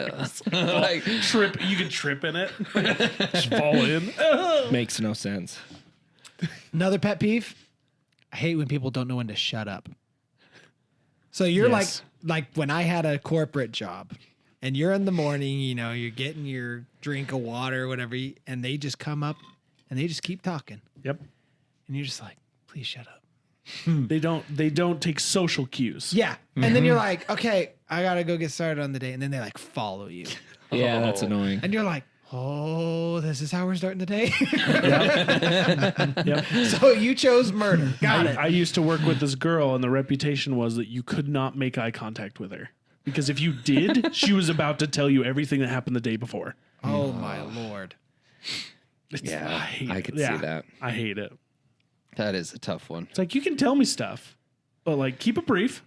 Like Trip, you could trip in it, just fall in. Makes no sense. Another pet peeve. I hate when people don't know when to shut up. So you're Yes. like when I had a corporate job and you're in the morning, you know, you're getting your drink of water or whatever, and they just come up and they just keep talking. Yep. And you're just like, please shut up. They don't take social cues. Yeah. And then you're like, okay, I got to go get started on the day. And then they like follow you. Yeah, that's annoying. And you're like, oh, this is how we're starting the day. Yep. So you chose murder. Got it. I used to work with this girl, and the reputation was that you could not make eye contact with her because if you did, she was about to tell you everything that happened the day before. Oh, my Lord. yeah, I could yeah, see that. I hate it. That is a tough one. It's like you can tell me stuff, but like keep it brief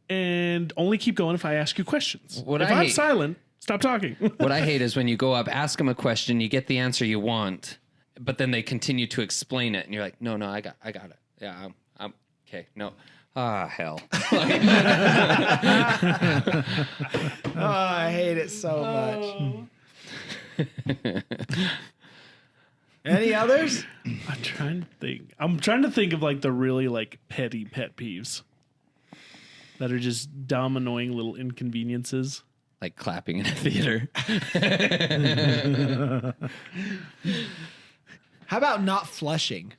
and only keep going if I ask you questions. What if I I'm hate- silent, stop talking. What I hate is when you go up, ask them a question, you get the answer you want, but then they continue to explain it, and you're like, no, I got it. Yeah, I'm okay. No, hell. Oh, I hate it so much. Any others? I'm trying to think of like the really like petty pet peeves that are just dumb, annoying little inconveniences. Like clapping in a theater. How about not flushing?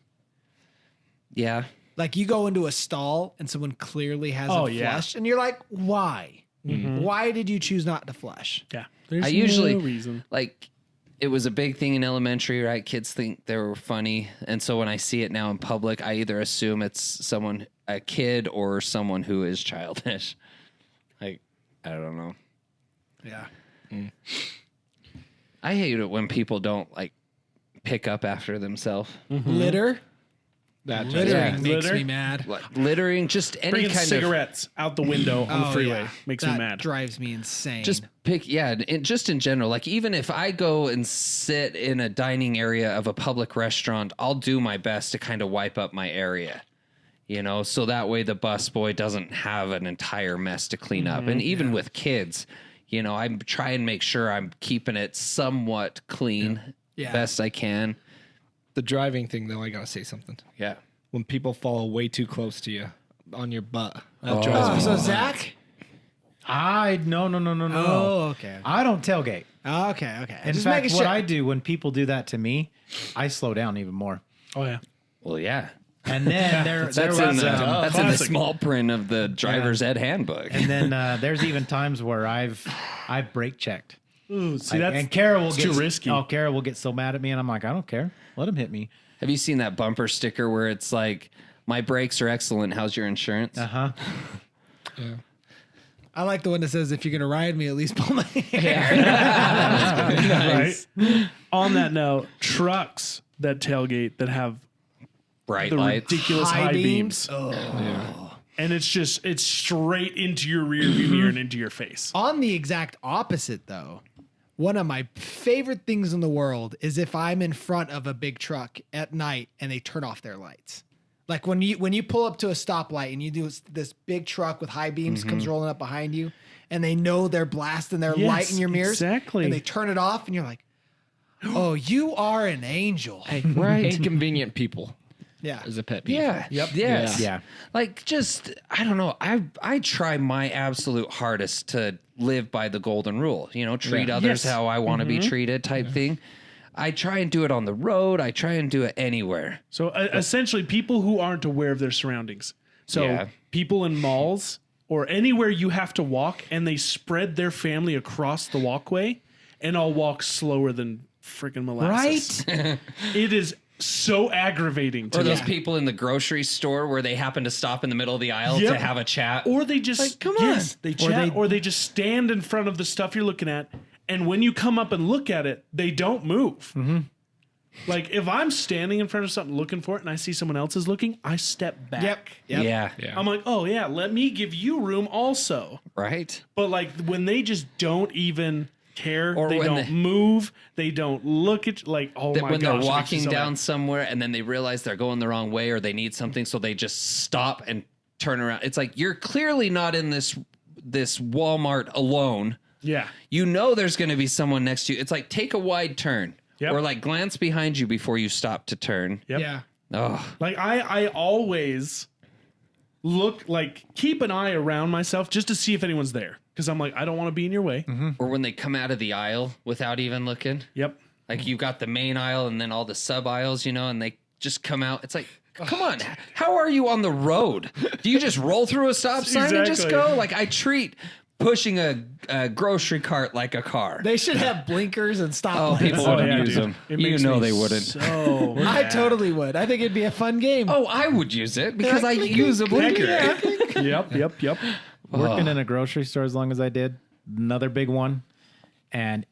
Yeah. Like you go into a stall and someone clearly hasn't Oh, yeah. flushed, and you're like, why? Why did you choose not to flush? Yeah, there's I usually no reason. like it was a big thing in elementary, right? Kids think they were funny, and so when I see it now in public, I either assume it's a kid, or someone who is childish. Like, I don't know. Yeah. I hate it when people don't like pick up after themselves. Litter. That's Littering Yeah. makes Litter? me mad. Like littering, just any Bringing kind of cigarettes out the window on the freeway makes that me mad. Drives me insane. just pick. Yeah, just in general. Like even if I go and sit in a dining area of a public restaurant, I'll do my best to kind of wipe up my area. You know, so that way the busboy doesn't have an entire mess to clean up. And even with kids, you know, I try and make sure I'm keeping it somewhat clean Yeah. best I can. the driving thing, though. I gotta say something. Yeah. When people follow way too close to you on your butt, that drives me. so Zach, No. Oh, okay. I don't tailgate. Okay. In Just fact, making what sure. I do when people do that to me, I slow down even more. Oh yeah. Well, yeah. And then That's in the small print of the driver's ed handbook. and then there's even times where I've brake checked. Ooh, see And Kara will it's get too risky. Oh, Kara will get so mad at me, and I'm like, I don't care. Let him hit me. Have you seen that bumper sticker where it's like, "My brakes are excellent. How's your insurance?" Uh-huh. I like the one that says, if you're going to ride me, at least pull my hair. Right. On that note, trucks that tailgate that have Bright the lights. ridiculous high beams. Oh. And it's straight into your rear view mirror and into your face. On the exact opposite, though, one of my favorite things in the world is if I'm in front of a big truck at night and they turn off their lights. Like when you pull up to a stoplight and you do this big truck with high beams comes rolling up behind you, and they know they're blasting their light in your mirrors. Exactly. And they turn it off, and you're like, "Oh, you are an angel." Right. Inconvenient people Yeah. is a pet peeve. Yeah. Yep. Yes. Yeah. Like, just, I don't know. I try my absolute hardest to live by the golden rule. Treat others Yes. how I want to be treated, type thing. I try and do it on the road. I try and do it anywhere. So essentially, people who aren't aware of their surroundings. So Yeah. people in malls or anywhere you have to walk, and they spread their family across the walkway, and I'll walk slower than freaking molasses. Right? It is so aggravating to Or me. those people in the grocery store where they happen to stop in the middle of the aisle Yep. to have a chat. Or they just come on. they chat, or they just stand in front of the stuff you're looking at, and when you come up and look at it, they don't move. Like if I'm standing in front of something looking for it, and I see someone else is looking, I step back. Yeah. I'm like, oh yeah, let me give you room also. Right? But like when they just don't even care, Or they when don't move, they don't look at like, oh That my when gosh, they're it makes me walking so down mad. somewhere and then they realize they're going the wrong way or they need something, so they just stop and turn around. It's like, you're clearly not in this Walmart alone. Yeah. There's going to be someone next to you. It's like, take a wide turn. Yep. Or like glance behind you before you stop to turn. Yep. Yeah. Oh, Like I always keep an eye around myself just to see if anyone's there. Because I'm like, I don't want to be in your way. or when they come out of the aisle without even looking. Yep. Like you've got the main aisle and then all the sub aisles, and they just come out. It's like, come on, how are you on the road? Do you just roll through a stop sign and just Exactly. go? Like, I treat pushing a grocery cart like a car. They should have blinkers and Oh, stoplights. people Oh, wouldn't yeah, use dude. them. It You makes know me they wouldn't. So I mad. totally would. I think it'd be a fun game. Oh, I would use it because I use a blinker. Yep. Working in a grocery store as long as I did, another big one. And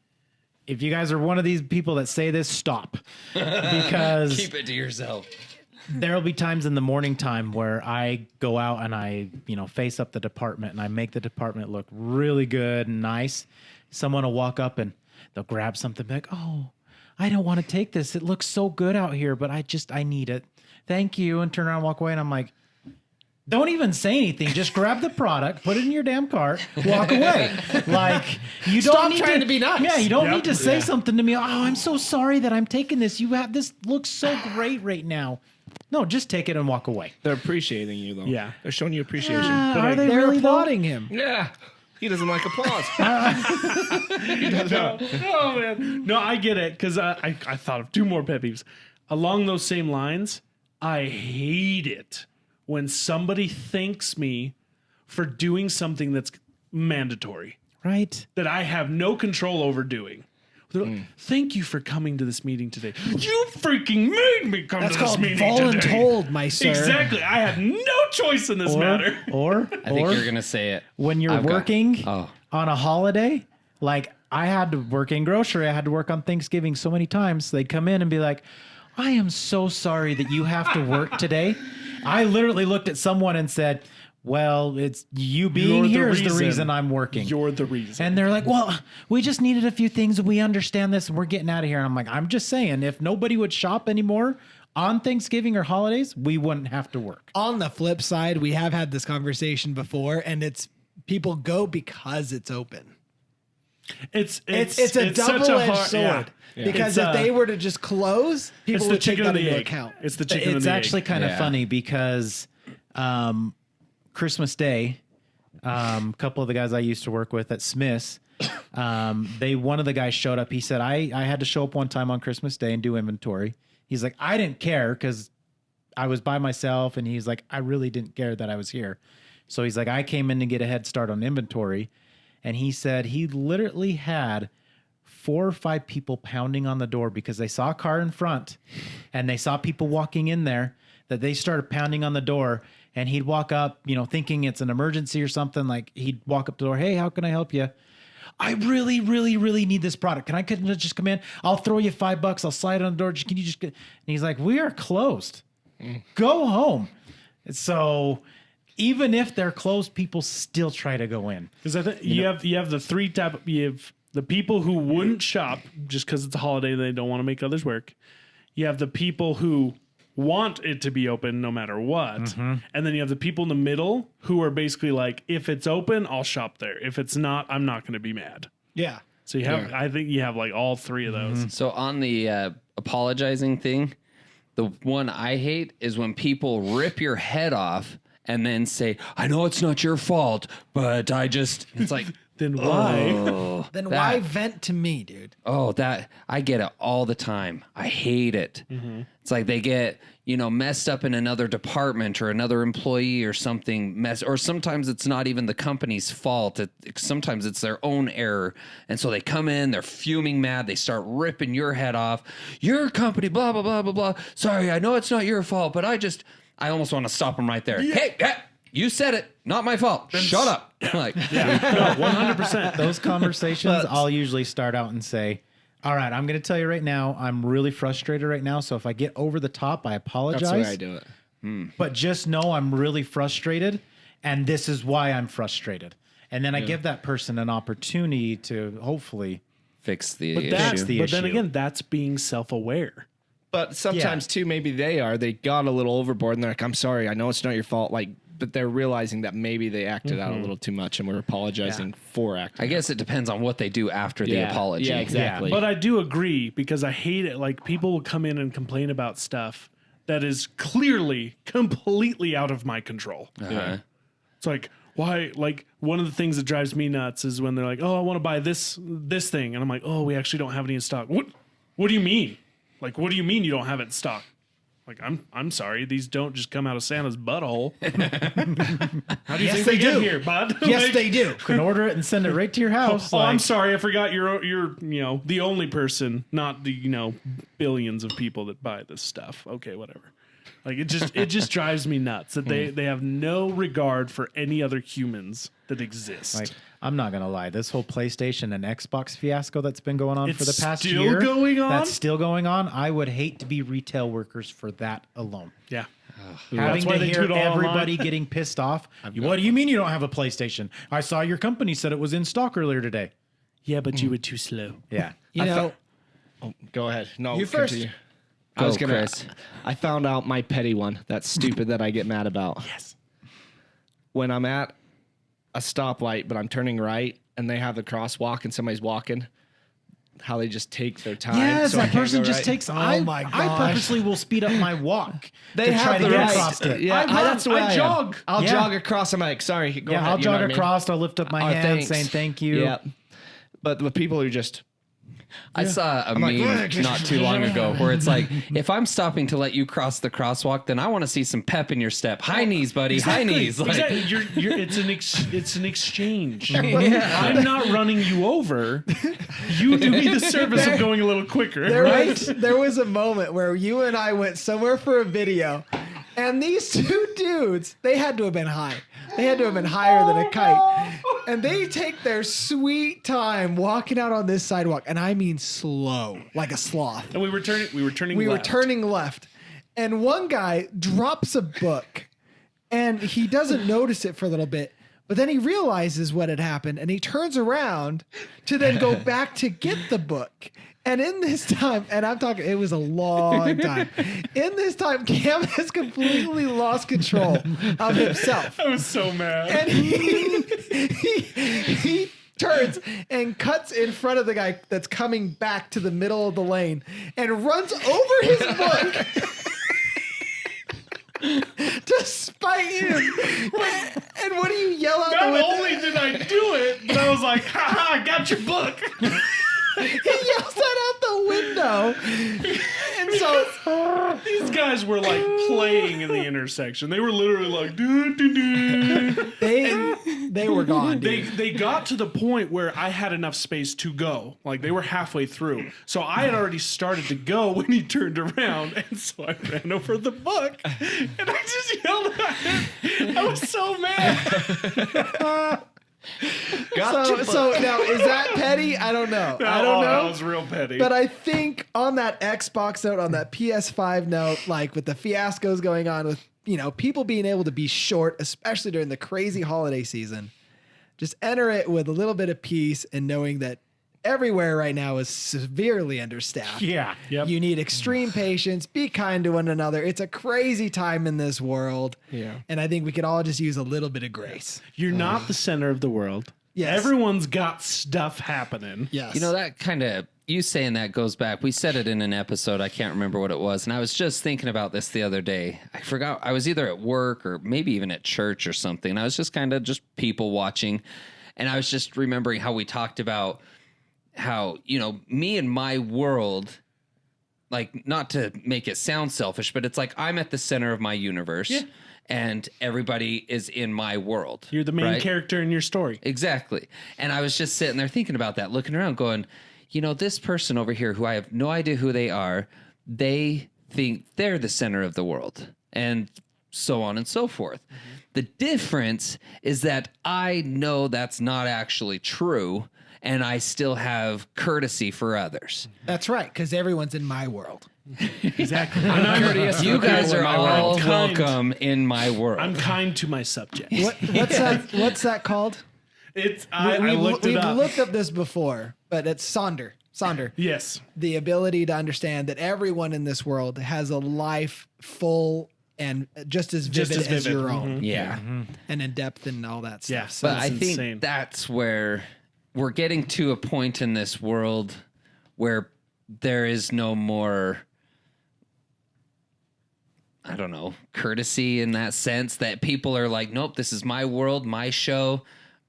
if you guys are one of these people that say this, stop. Because Keep it to yourself. there'll be times in the morning time where I go out and I, face up the department and I make the department look really good and nice. Someone will walk up and they'll grab something like, oh, I don't want to take this. It looks so good out here, but I need it. Thank you. And turn around and walk away. And I'm like, don't even say anything. Just grab the product, put it in your damn cart, walk away. Like you don't Stop need trying to be nice. Yeah, you don't Yep. need to say something to me. Oh, I'm so sorry that I'm taking this. This looks so great right now. No, just take it and walk away. They're appreciating you, though. Yeah. They're showing you appreciation. Are they They're really though? applauding him. Yeah. He doesn't like applause. Oh man. No, I get it because I thought of two more pet peeves along those same lines. I hate it when somebody thanks me for doing something that's mandatory Right? that I have no control over doing. They're like, thank you for coming to this meeting today. You freaking made me come That's to this called meeting today. voluntold, my sir. Exactly. I had no choice in this matter. Or I think you're gonna say it. when you're I've got- working oh. on a holiday, like I had to work in grocery, I had to work on Thanksgiving so many times. They'd come in and be like, I am so sorry that you have to work today. I literally looked at someone and said, well, it's you being here is the reason I'm working. You're the reason. And they're like, well, we just needed a few things. We understand this and we're getting out of here. And I'm like, I'm just saying, if nobody would shop anymore on Thanksgiving or holidays, we wouldn't have to work. On the flip side, we have had this conversation before, and it's people go because it's open. It's a such a double-edged hard- sword. yeah. Because It's, if they were to just close, people it's the would take chicken that and the into egg. account. It's the chicken and It's the actually egg. kind of Yeah. funny because Christmas Day, A couple of the guys I used to work with at Smith's, one of the guys showed up. He said, I had to show up one time on Christmas Day and do inventory. He's like, I didn't care because I was by myself. And he's like, I really didn't care that I was here. So he's like, I came in to get a head start on inventory. And he said he literally had 4 or 5 people pounding on the door because they saw a car in front and they saw people walking in there, that they started pounding on the door. And he'd walk up, thinking it's an emergency or something. Like he'd walk up to the door. Hey, how can I help you? I really, really, really need this product. Can I just come in? I'll throw you $5. I'll slide on the door. Can you just get? And he's like, we are closed. Go home. So even if they're closed, people still try to go in. Because I think you have the 3 type. You have the people who wouldn't shop just because it's a holiday and they don't want to make others work. You have the people who want it to be open no matter what. And then you have the people in the middle who are basically like, if it's open, I'll shop there. If it's not, I'm not going to be mad. Yeah. So you have, I think you have like all 3 of those. So on the apologizing thing, the one I hate is when people rip your head off and then say, I know it's not your fault, but it's like, Then why? oh, Then why vent to me, dude? oh, that I get it all the time. I hate it. It's like they get, messed up in another department or another employee or something or sometimes it's not even the company's fault. Sometimes it's their own error. And so they come in, they're fuming mad. They start ripping your head off. Your company, blah, blah, blah, blah, blah. Sorry, I know it's not your fault, but I almost want to stop them right there. Yeah. Hey, you said it. Not my fault. Shut up. Like, No, 100%. Those conversations, I'll usually start out and say, all right, I'm going to tell you right now, I'm really frustrated right now. So if I get over the top, I apologize. That's the way I do it. But just know I'm really frustrated, and this is why I'm frustrated. And then I give that person an opportunity to hopefully fix the But issue. then again, that's being self-aware. But sometimes too, maybe they got a little overboard and they're like, I'm sorry, I know it's not your fault. Like, but they're realizing that maybe they acted out a little too much and we're apologizing for acting. I guess it depends on what they do after the apology. Yeah, exactly. But I do agree because I hate it. Like people will come in and complain about stuff that is clearly completely out of my control. Uh-huh. It's like, why? Like one of the things that drives me nuts is when they're like, oh, I want to buy this thing. And I'm like, oh, we actually don't have any in stock. What do you mean? Like, what do you mean you don't have it in stock? Like, I'm sorry. These don't just come out of Santa's butthole. How do you think they get here, bud? Yes, Like, they do. you can order it and send it right to your house. Oh, I'm sorry. I forgot you're the only person, not the billions of people that buy this stuff. Okay, whatever. Like it just drives me nuts that they have no regard for any other humans that exist. Like, I'm not gonna lie, this whole PlayStation and Xbox fiasco that's been going on It's for the past still year, going on? that's still going on. I would hate to be retail workers for that alone. Yeah. Having why to they do hear it all everybody online. getting pissed off. What do you mean you don't have a PlayStation? I saw your company said it was in stock earlier today. Yeah, but you were too slow. Yeah. Go ahead. No, You first. continue. Go, Chris. I found out my petty one. That's stupid that I get mad about. Yes. When I'm at a stoplight, but I'm turning right and they have the crosswalk and somebody's walking, how they just take their time. Yes, so I that can't person go just right. takes. Oh I my I gosh. purposely will speed up my walk. They to have try to the get right. across it. Yeah, that's the way I am. jog. I'll Yeah. jog across. I'm like, sorry. Go ahead, I'll you know jog what I mean? across. I'll lift up my hand thanks. saying thank you. Yeah. But the people who just I saw a meme not too long ago where it's like, if I'm stopping to let you cross the crosswalk, then I want to see some pep in your step. High knees, buddy. High knees. Like, Exactly. It's an exchange. I'm not running you over. You do me the service of going a little quicker. There was a moment where you and I went somewhere for a video, and these 2 dudes, they had to have been high. They had to have been higher than a kite. And they take their sweet time walking out on this sidewalk, and I mean slow, like a sloth. And we were turning We were left. turning left, and one guy drops a book, and he doesn't notice it for a little bit, but then he realizes what had happened, and he turns around to then go back to get the book. And in this time, and I'm talking, it was a long time. In this time, Cam has completely lost control of himself. I was so mad. And he turns and cuts in front of the guy that's coming back to the middle of the lane and runs over his book. to spite you. And what do you yell out the Not window? only did I do it, but I was like, ha, I got your book. He yells that out the window. And so These guys were like playing in the intersection. They were literally like, doo, doo, doo. they were gone, dude. They got to the point where I had enough space to go. Like they were halfway through. So I had already started to go when he turned around. And so I ran over the book and I just yelled at him. I was so mad. So now, is that petty? I don't know. I don't know. That was real petty. But I think on that Xbox note, on that PS5 note, like with the fiascos going on with, people being able to be short, especially during the crazy holiday season, just enter it with a little bit of peace and knowing that everywhere right now is severely understaffed. Yeah. Yep. You need extreme patience. Be kind to one another. It's a crazy time in this world. Yeah. And I think we could all just use a little bit of grace. You're not the center of the world. Yes. Everyone's got stuff happening. Yes. That kind of, you saying that goes back. We said it in an episode. I can't remember what it was. And I was just thinking about this the other day. I forgot. I was either at work or maybe even at church or something. I was just kind of just people watching. And I was just remembering how we talked about how, me and my world, like, not to make it sound selfish, but it's like I'm at the center of my universe. Yeah. And everybody is in my world. You're the main right? character in your story. Exactly. And I was just sitting there thinking about that, looking around going, this person over here who I have no idea who they are, they think they're the center of the world and so on and so forth. Mm-hmm. The difference is that I know that's not actually true and I still have courtesy for others. That's right, because everyone's in my world. Exactly. You guys are all kind. welcome in my world. I'm kind to my subject. What's that called? I looked it up. We've looked up this before, but it's Sonder. Yes. The ability to understand that everyone in this world has a life full and just as vivid as your own. Yeah. And in depth and all that stuff. Yeah. So But I think insane. that's where we're getting to a point in this world where there is no more, I don't know, courtesy in that sense that people are like, nope, this is my world, my show.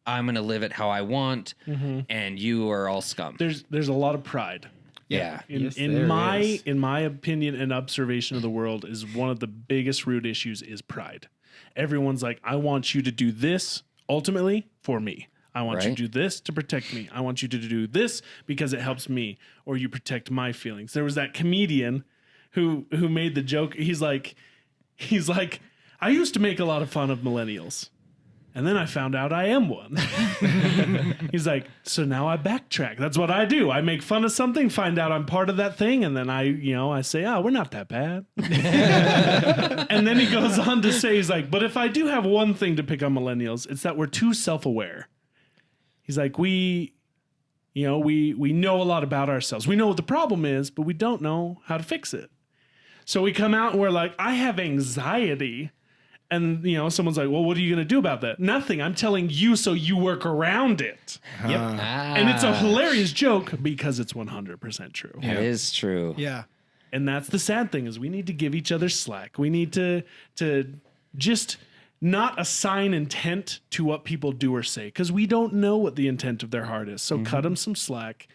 I'm going to live it how I want. And you are all scum. There's a lot of pride. Yeah. In my opinion and observation of the world is one of the biggest root issues is pride. Everyone's like, I want you to do this ultimately for me. I want you to do this to protect me. I want you to do this because it helps me, or you protect my feelings. There was that comedian who made the joke. He's like, I used to make a lot of fun of millennials, and then I found out I am one. He's like, so now I backtrack. That's what I do. I make fun of something, find out I'm part of that thing, and then I say, oh, we're not that bad. And then he goes on to say, he's like, but if I do have one thing to pick on millennials, it's that we're too self-aware. He's like, we know a lot about ourselves. We know what the problem is, but we don't know how to fix it. So we come out and we're like, I have anxiety. And, someone's like, well, what are you going to do about that? Nothing. I'm telling you so you work around it. Yep. And it's a hilarious joke because it's 100% true. That is true. yeah. And that's the sad thing is we need to give each other slack. We need to just not assign intent to what people do or say because we don't know what the intent of their heart is. So cut them some slack.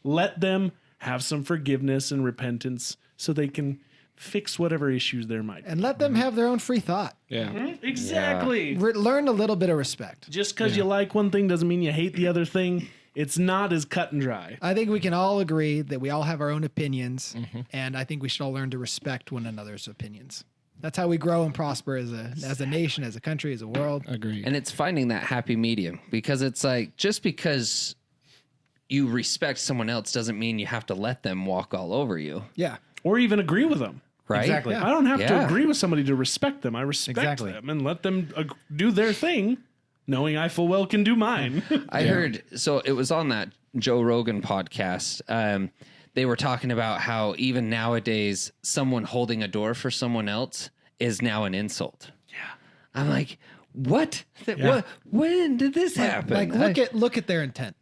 Let them have some forgiveness and repentance so they can fix whatever issues there might be. And let them have their own free thought. Yeah. Exactly. Learn a little bit of respect. Just because you like one thing doesn't mean you hate the other thing. It's not as cut and dry. I think we can all agree that we all have our own opinions, and I think we should all learn to respect one another's opinions. That's how we grow and prosper as a nation, as a country, as a world. Agreed. And it's finding that happy medium because it's like just because you respect someone else doesn't mean you have to let them walk all over you. Yeah. Or even agree with them. Right? Exactly. I don't have to Yeah. agree with somebody to respect them. I respect them and let them do their thing, knowing I full well can do mine. I heard, so it was on that Joe Rogan podcast. They were talking about how even nowadays, someone holding a door for someone else is now an insult. Yeah. I'm like, what? What? When did this happen? Like look at their intent.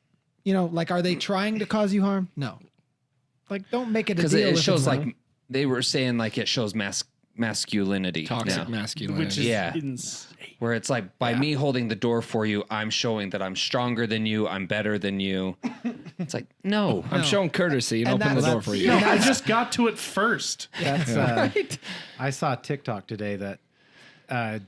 Are they trying to cause you harm? No. Like, don't make it a because deal. it if shows it's like not. they were saying like it shows masculinity. Toxic now. masculinity. Which is Yeah. insane. Where it's like, by me holding the door for you, I'm showing that I'm stronger than you, I'm better than you. It's like, no. I'm showing courtesy and And open the that's- door for you. No, I just got to it first. That's I saw a TikTok today that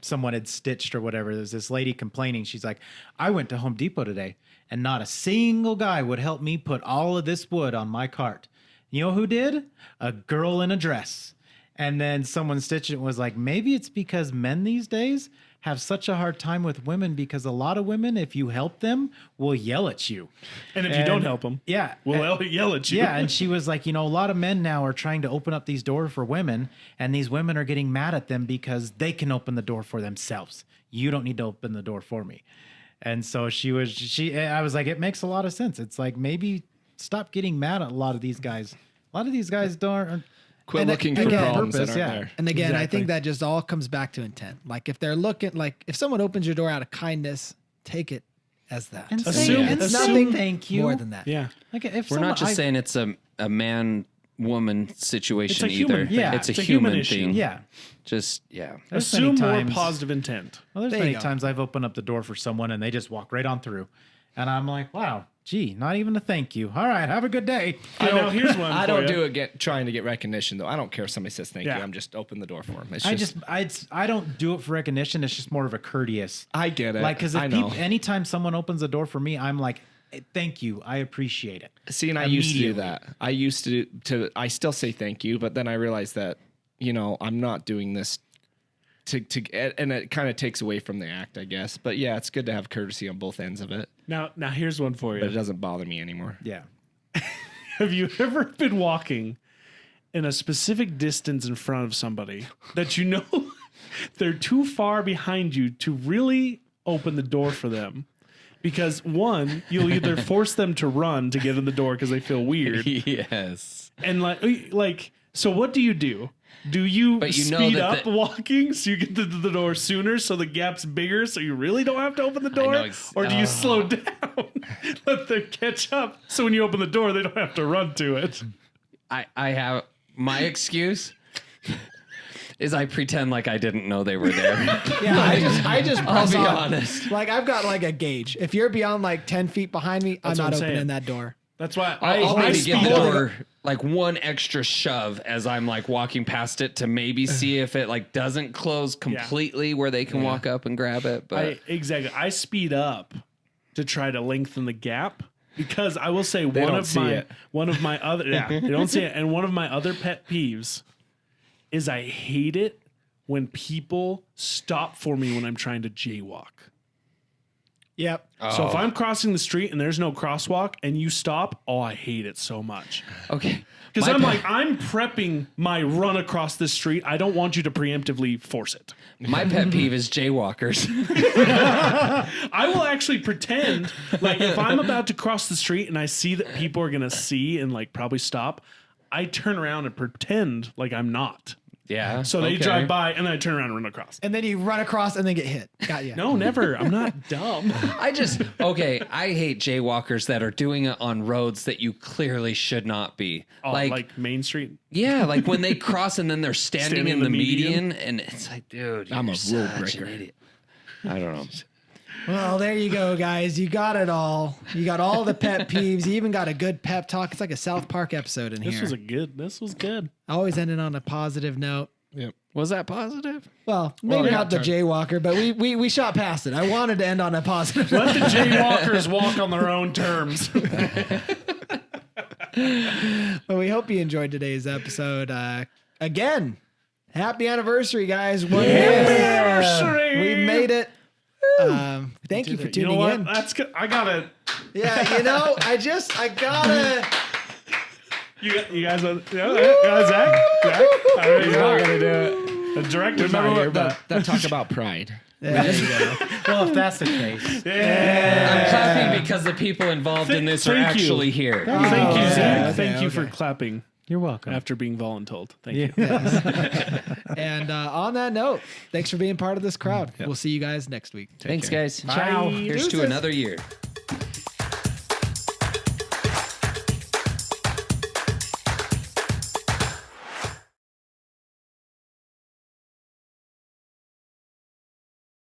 someone had stitched or whatever. There's this lady complaining. She's like, I went to Home Depot today and not a single guy would help me put all of this wood on my cart. You know who did? A girl in a dress. And then someone stitched it and was like, maybe it's because men these days have such a hard time with women because a lot of women, if you help them, will yell at you. And if you don't help them, Yeah. we'll yell at you. Yeah, and she was like, a lot of men now are trying to open up these doors for women, and these women are getting mad at them because they can open the door for themselves. You don't need to open the door for me. And so I was like, it makes a lot of sense. It's like, maybe stop getting mad at a lot of these guys. A lot of these guys don't. Quit And looking for again, problems that purpose, aren't yeah. there. And again, I Exactly. think that just all comes back to intent. Like if they're looking, like if someone opens your door out of kindness, take it as that. And Assume- say, and assume nothing. Thank you. More than that. Yeah. Like if We're someone, not just saying it's a man-woman situation It's a human either. thing. Yeah. It's a It's a human human issue. thing. Yeah. Just, yeah. There's many Assume more times- positive intent. Well, there's There you many go. times I've opened up the door for someone and they just walk right on through. And I'm like, wow, gee, not even a thank you. All right, have a good day. Now here's one. I for don't you. do it trying to get recognition though. I don't care if somebody says thank Yeah. you. I'm just open the door for them. It's I don't do it for recognition. It's just more of a courteous. I get it. Like, because I know. anytime someone opens the door for me, I'm like, thank you. I appreciate it. See, and I used to do Immediately. that. I used to I still say thank you, but then I realized that, I'm not doing this and it kind of takes away from the act, I guess. But yeah, it's good to have courtesy on both ends of it, Now here's one for but it you. doesn't bother me anymore. Yeah. Have you ever been walking in a specific distance in front of somebody that you know they're too far behind you to really open the door for them? Because one, you'll either force them to run to get in the door because they feel weird, Yes. and like, so what do? Do you But you know speed that up walking so you get to the door sooner so the gap's bigger so you really don't have to open the door? Or do you slow down, let them catch up so when you open the door they don't have to run to it? I have my excuse is I pretend like I didn't know they were there. Yeah, I just I'll press be on. honest. Like I've got like a gauge. If you're beyond like 10 feet behind me, I'm That's what not I'm opening saying. that door. That's why I'll I maybe give the speed up. door like one extra shove as I'm like walking past it to maybe see if it like doesn't close completely where they can walk up and grab it. But Exactly. I speed up to try to lengthen the gap because I will say don't see it. one of my other they don't see it, and one of my other pet peeves is I hate it when people stop for me when I'm trying to jaywalk. Yep. So if Oh. I'm crossing the street and there's no crosswalk and you stop, I hate it so much. okay. Because My I'm pet- like, I'm prepping my run across this street. I don't want you to preemptively force it. My pet peeve is jaywalkers. I will actually pretend like if I'm about to cross the street and I see that people are gonna see and like probably stop, I turn around and pretend like I'm not. Yeah. So they okay. drive by and then I turn around and run across. And then you run across and then get hit. Got you. No, never. I'm not dumb. I hate jaywalkers that are doing it on roads that you clearly should not be. Oh, like Main Street. Yeah, like when they cross and then they're standing in the median, and it's like, dude, I'm you're a rule such an breaker. idiot. I don't know. Well, there you go, guys. You got it all. You got all the pet peeves. You even got a good pep talk. It's like a South Park episode in This here. was good. Always ending on a positive note. Yep. Was that positive? Well, maybe yeah, not the jaywalker, but we shot past it. I wanted to end on a positive note. Let the jaywalkers walk on their own terms. Well, we hope you enjoyed today's episode. Again, happy anniversary, guys. 1 year. We made it. Thank you for You tuning know what? in. That's good. I gotta. Yeah, I gotta. You guys, Zach. He's not gonna do it. The director's not here, but that talk about pride. Yeah, there you go. Well, if that's the case, I'm clapping because the people involved in this are Thank you. actually here. thank you, Zach. okay, Thank you okay. for clapping you're welcome. after being voluntold. Thank you. And on that note, thanks for being part of this crowd. We'll see you guys next week. Thanks, guys. Ciao. Here's to Deuces. another year.